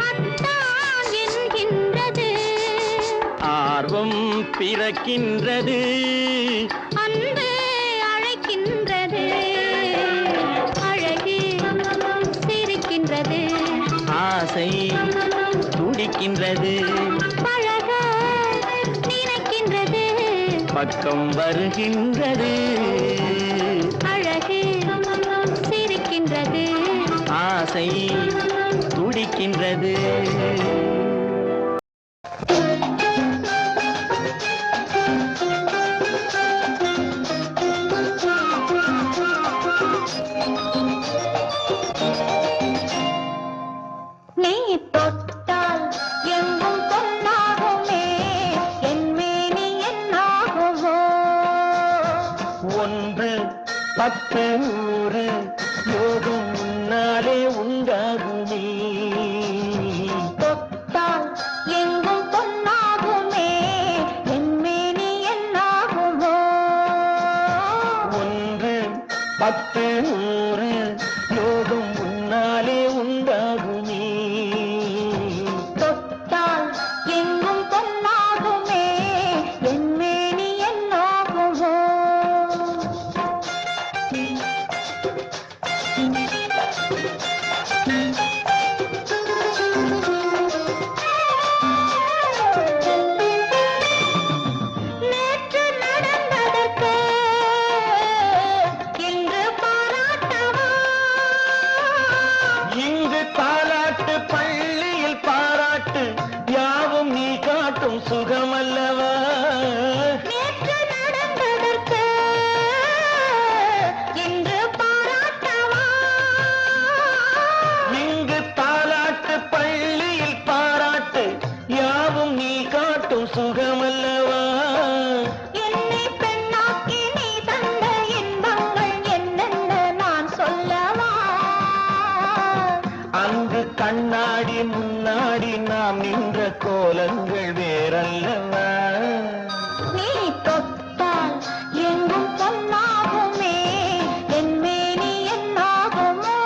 அத்தான் என்கின்றது ஆர்வம் பிறக்கின்றது அன்பு அழைக்கின்றது அழகு சிரிக்கின்றது ஆசை துடிக்கின்றது பழக நினைக்கின்றது பக்கம் வருகின்றது அழகு சிரிக்கின்றது ஆசை துடிக்கின்றது நீ தொட்டால் எங்கும் பொன்னாகுமே என் மேனி என்னாகுமோ ஒன்று பத்து நூறு யோகம் முன்னாலே உண்டாகுமே தொட்டால் முன்னாடி நாம் நின்ற கோலங்கள் வேறல்லவா நீ தொட்டால் எங்கும் பொன்னாகுமே என் மேனி என்னாகுமோ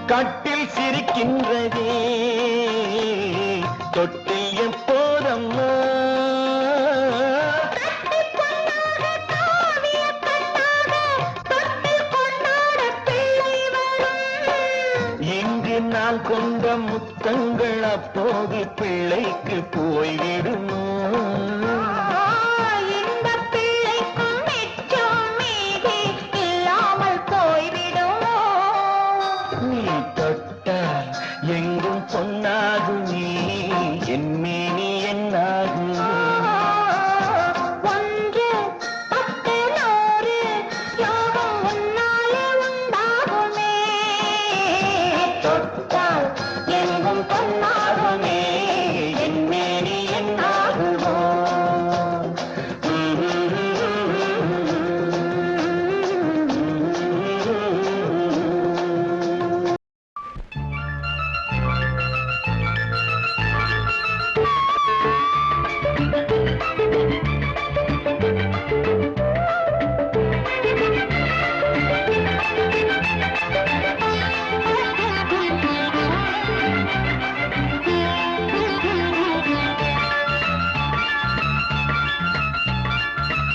கட்டில் சிரிக்கின்றதே தொட்டில் எப்போதம்மா இங்கு நான் கொண்ட முத்தங்கள் அப்போது பிள்ளைக்கு போய்விடுமோ இந்த பிள்ளைக்கும் மிச்சம் மீதி இல்லாமல் போய்விடுமோ நீ தொட்டால் எங்கும் பொன்னாகும் நீ என் மேனி என்னாகும் ஒன்று பத்து நூறு யோகம் உன்னாலே உண்டாகுமே தொட்டால் எங்கும் பொன்னாகுமே என் மேனி என்னாகுமோ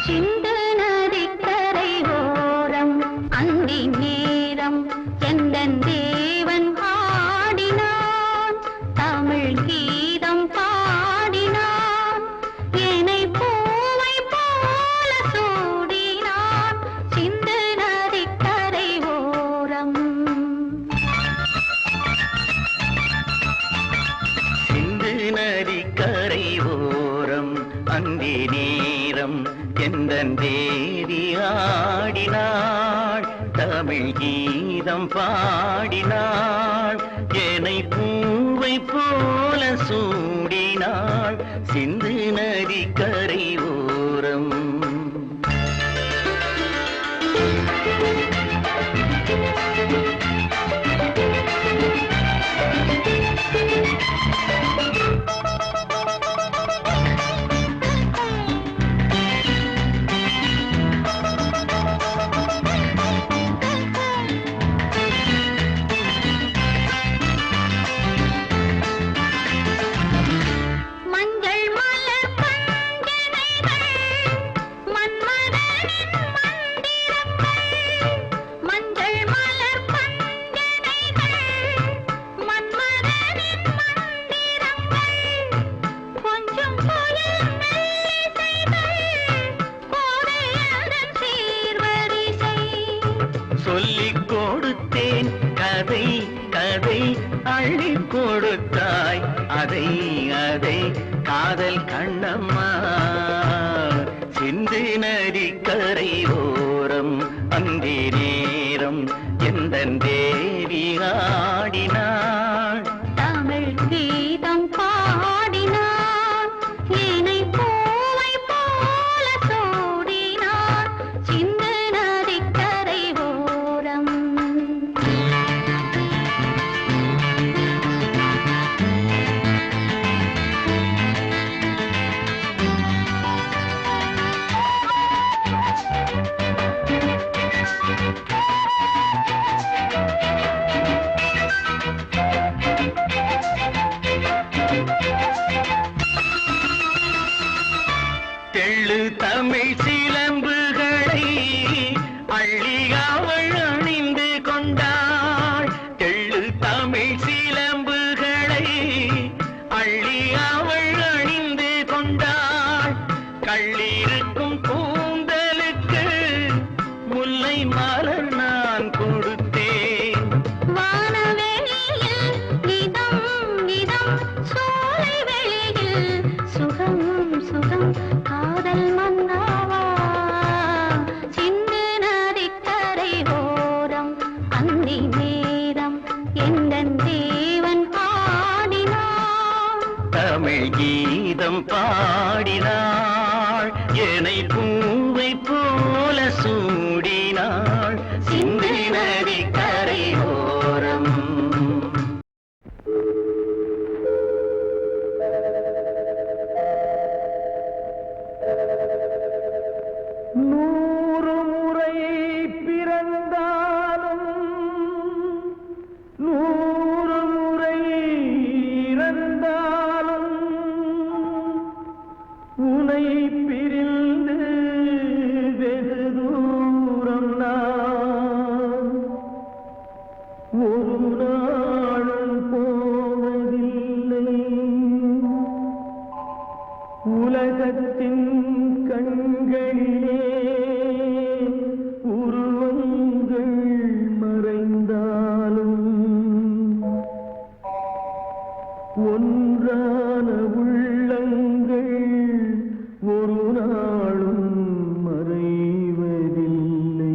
சிந்து நதிக்கரை ஓரம் அந்தி நேரம் எந்தன் தேவன் ஆடினான் தமிழ் கீதம் பாடினான் என்னை பூவை போல சூடினான் சிந்து நதிக்கரை ஓரம் சிந்து நதி கரை ஓரம் அந்தி நேரம் எந்தன் தேவி ஆடினாள் தமிழ் கீதம் பாடினாள் என்னை பூவை போல சூடினாள் சிந்து நதி கரை ஓரம் மஞ்சள் மலர் பஞ்சனைகள் மன்மதனின் மந்திரங்கள் மஞ்சள் மலர் பஞ்சனைகள் மன்மதனின் மந்திரங்கள் கொஞ்சம் புயல் மெல்லிசைகள் கோதையதன் சீர்வரிசை சொல்லிக் கொடுத்தேன் கதை கதை அள்ளி கொடுத்தாய் அதை அதை காதல் கண்ணம்மா சிந்து நதி கரை ஓரம் அந்தி நேரம் எந்தன் தேவி ஆடினாள் தமிழ் கீதம் பாடினான் என்னை பூவை போல சூடினான் சிந்து நதிக்கரை ஓரம் அவள் கீதம் பாடினாள் என்னை பூவை போல சூடினாள் சிந்து நதி கரையோரம் நூறு முறை பிறந்தாலும் நூறு முறை இறந்தாலும் உனை பிரிந்து வெகு தூரம் நான் ஒரு நாளும் போவதில்லை உலகத்தின் கண்களிலே உருவங்கள் மறைந்தாலும் ஒன்றான உள்ளங்கள் ஒரு நாளும் மறைவதில்லை.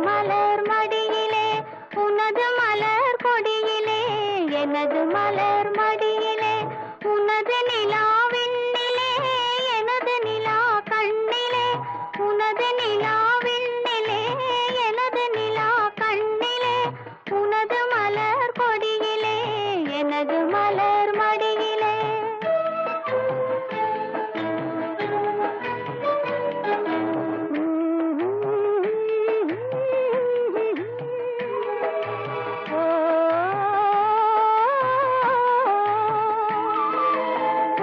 மலர் மடியிலே உனது மலர் கொடியிலே எனது மலர் மடியிலே உனது நிலா விண்ணிலே எனது நிலா கண்ணிலே உனது நிலா விண்ணிலே எனது நிலா கண்ணிலே உனது மலர் கொடியிலே எனது மலர் மடியிலே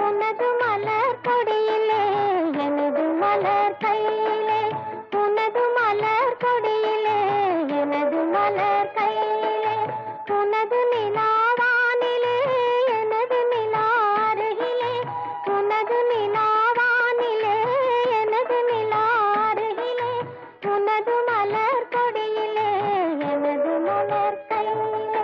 உனது மலர் கொடியிலே எனது மலர் கையிலே உனது மலர் கொடியிலே எனது மலர் கையிலே உனது நிலாவானிலே எனது நிலா அருகிலே உனது நிலாவானிலே எனது நிலா அருகிலே உனது மலர் கொடியிலே எனது மலர் கையிலே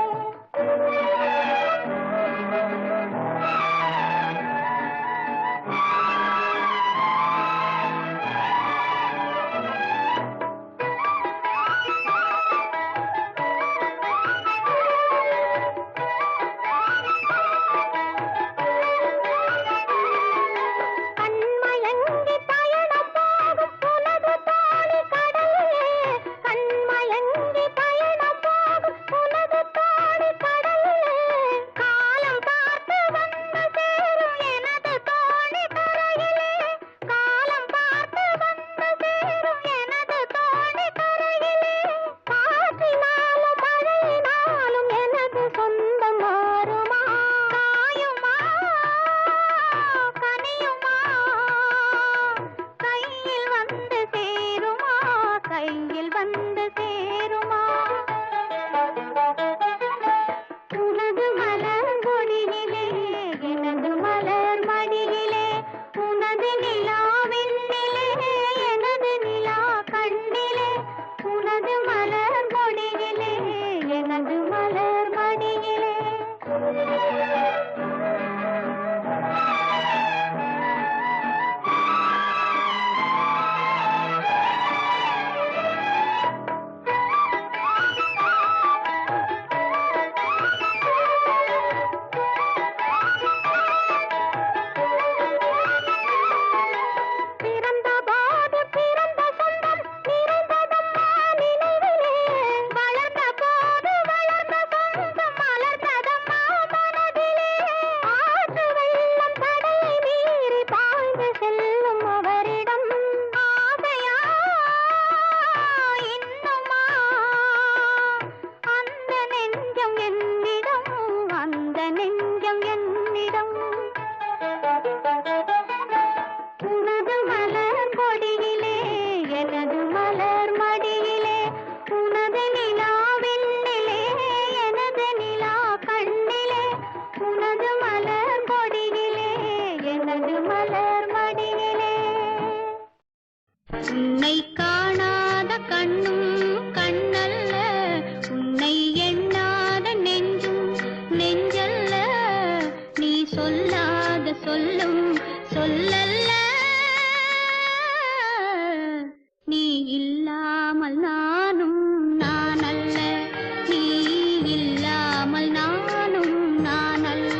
கண்மயங்கி பயணம் போகும் உனது தோழி கடலிலே கண்மயங்கி பயணம் போகும் உனது தோழி கடலிலே காலம் பார்த்து வந்து சேரும் எனது தோழி கரையிலே காலம் பார்த்து வந்து சேரும் எனது தோழி கரையிலே காற்றினாலும் மழையினாலும் எனது சொந்தம் மாறுமா காயுமா கனியுமா கையில் வந்து சேருமா கையில் வந்து சேருமா உனது மலர் கொடியிலே எனது மலர் மடியிலே உனது நிலா விண்ணிலே எனது நிலா கண்ணிலே உனது மலர் கொடியிலே எனது மலர் மடியிலே பிறந்த போது பிறந்த சொந்தம் நிறைந்ததம்மா நினைவிலே வளர்ந்த போது வளர்ந்த சொந்தம் மலர்ந்ததம்மா மனதிலே ஆற்று வெள்ளம் தடையை மீறி பாய்ந்து செல்லும் அவரிடம் ஆசையா இன்னுமா அந்த நெஞ்சம் என்னிடம் அந்த நெஞ்சம் என்னிடம் உனது மலர் கொடியிலே எனது மலர் மடியிலே உனது நிலா விண்ணிலே எனது நிலா கண்ணிலே உனது மலர் கொடியிலே எனது மலர் மடியிலே உன்னை காணாத கண்ணும் கண்ணல்ல உன்னை எண்ணாத நெஞ்சும் நெஞ்சல்ல நீ சொல்லாத சொல்லும் சொல்லல்ல நீ இல்லாமல் நானும் நான் அல்ல நீ இல்லாமல் நானும் நான் அல்ல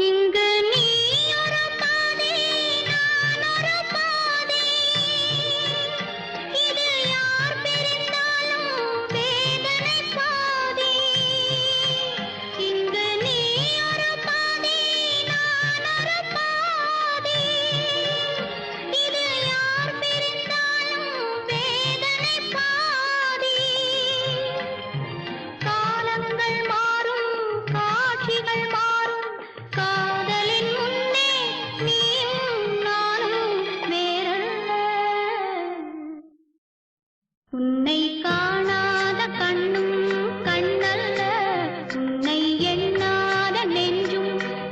இங்கு நீ ஒரு பாதை நான் ஒரு பாதை இது யார் பிரிந்தாலும் வேதனை பாதி இங்கு நீ ஒரு பாதை நான் ஒரு பாதை இது யார் பிரிந்தாலும் வேதனை பாதி காலங்கள் மாறும் காட்சிகள் மாறும் காதலின் முன்னே நீயும் நானும் வேறல்ல உன்னை காணாத கண்ணும் கண்ணல்ல உன்னை எண்ணாத நெஞ்சும்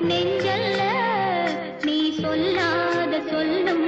நெஞ்சல்ல நீ சொல்லாத சொல்லும்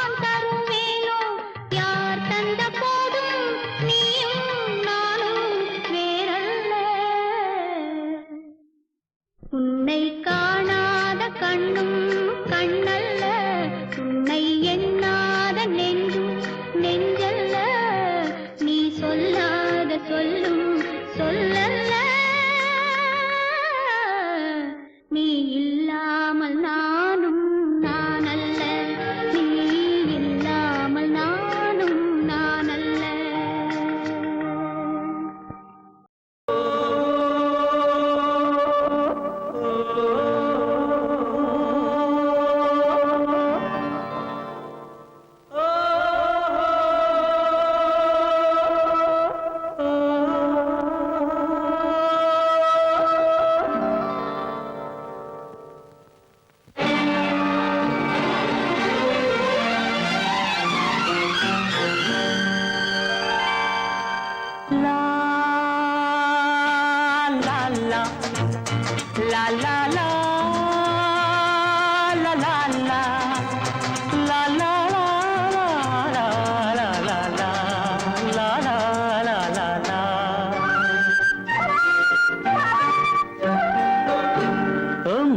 நான் தருவேனோ யார் தந்த போதும் நீயும் நானும் வேறல்ல உன்னை காணாத கண்ணும் கண்ணல்ல உன்னை எண்ணாத நெஞ்சும் நெஞ்சல்ல நீ சொல்லாத சொல்லும் சொல்லல்ல நீ இல்லாமல் நானும் நானல்ல நீ இல்லாமல் நானும் நானல்ல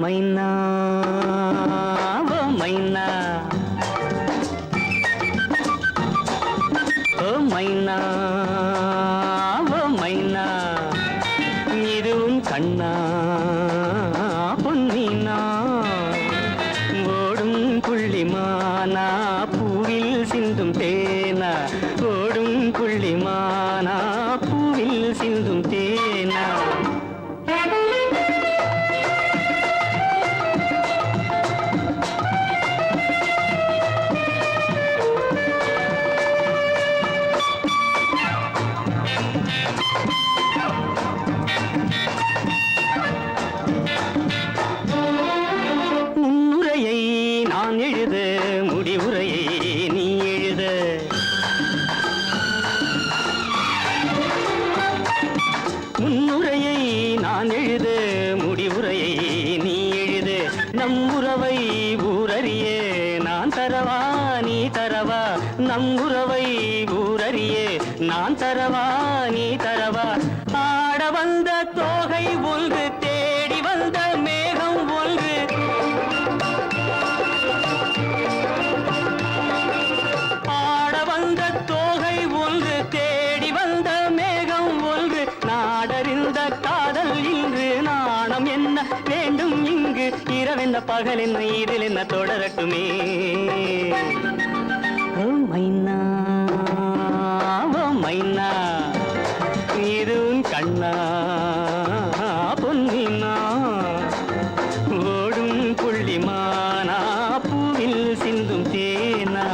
மைனா ஓ மைனா ஓ மைனா ஓ மைனா இதுவும் கண்ணா பொன்னினா ஓடும் புள்ளிமானா பூவில் சிந்தும் தேனா ஓடும் புள்ளிமானா பூவில் சிந்தும் தேனா முன்னுரையை நான் எழுத முடிவுரையை நீ எழுத முன்னுரையை நான் எழுத முடிவுரையை நீ எழுத நம் உறவை ஊரறிய நான் தரவா நீ தரவா நம் உறவை ஊரறிய நான் தரவா நீ தரவா ஆட வந்த தோகை ஒன்று தேடி வந்த மேகம் ஒன்று ஆட வந்த தோகை ஒன்று தேடி வந்த மேகம் ஒன்று நாடறிந்த காதல் இன்று நாணம் என்ன வேண்டும் இங்கு இரவென்ன பகல் என்ன இதில் என்ன தொடரட்டுமே ஓ மைனா ஓ மைனா இதுவும் கண்ணா பொன்னினா ஓடும் புள்ளிமானா பூவில் சிந்தும் தேனா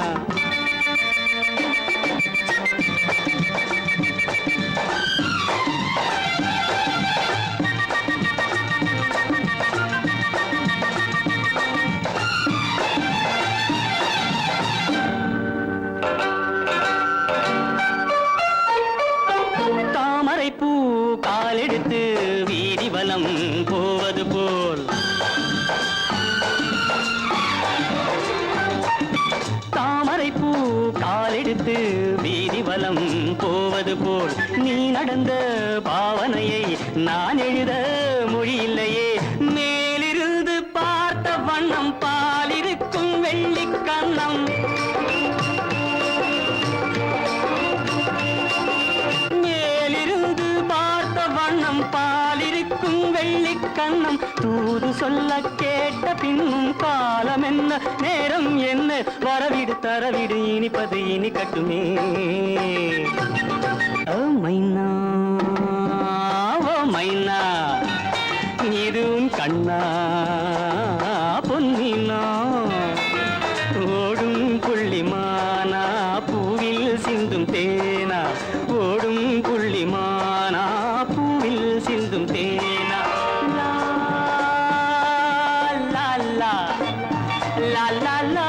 தாமரை பூ காலெடுத்து வீதி வலம் போவது போல் தாமரை பூ காலெடுத்து வீதி வலம் போவது போல் நீ நடந்த பாவனையை நான் எழுத மொழியில்லையே மேலிருந்து பார்த்த வண்ணம் பாலிருக்கும் வெள்ளிக் கண்ணம் மேலிருந்து பார்த்த வண்ணம் பாலிருக்கும் வெள்ளிக் கண்ணம் தூது சொல்ல கேட்ட பின்னும் காலம் என்ன நேரம் என்ன வரவிடு தரவிடு இனிப்பது இனிக்கட்டுமே ஓ மைனா ஓ மைனா இதுவும் கண்ணா பொன்னினா ஓடும் புள்ளிமானா பூவில் சிந்தும் தேனா ஓடும் புள்ளிமானா பூவில் சிந்தும் தேனா லா லா லா லா லா லா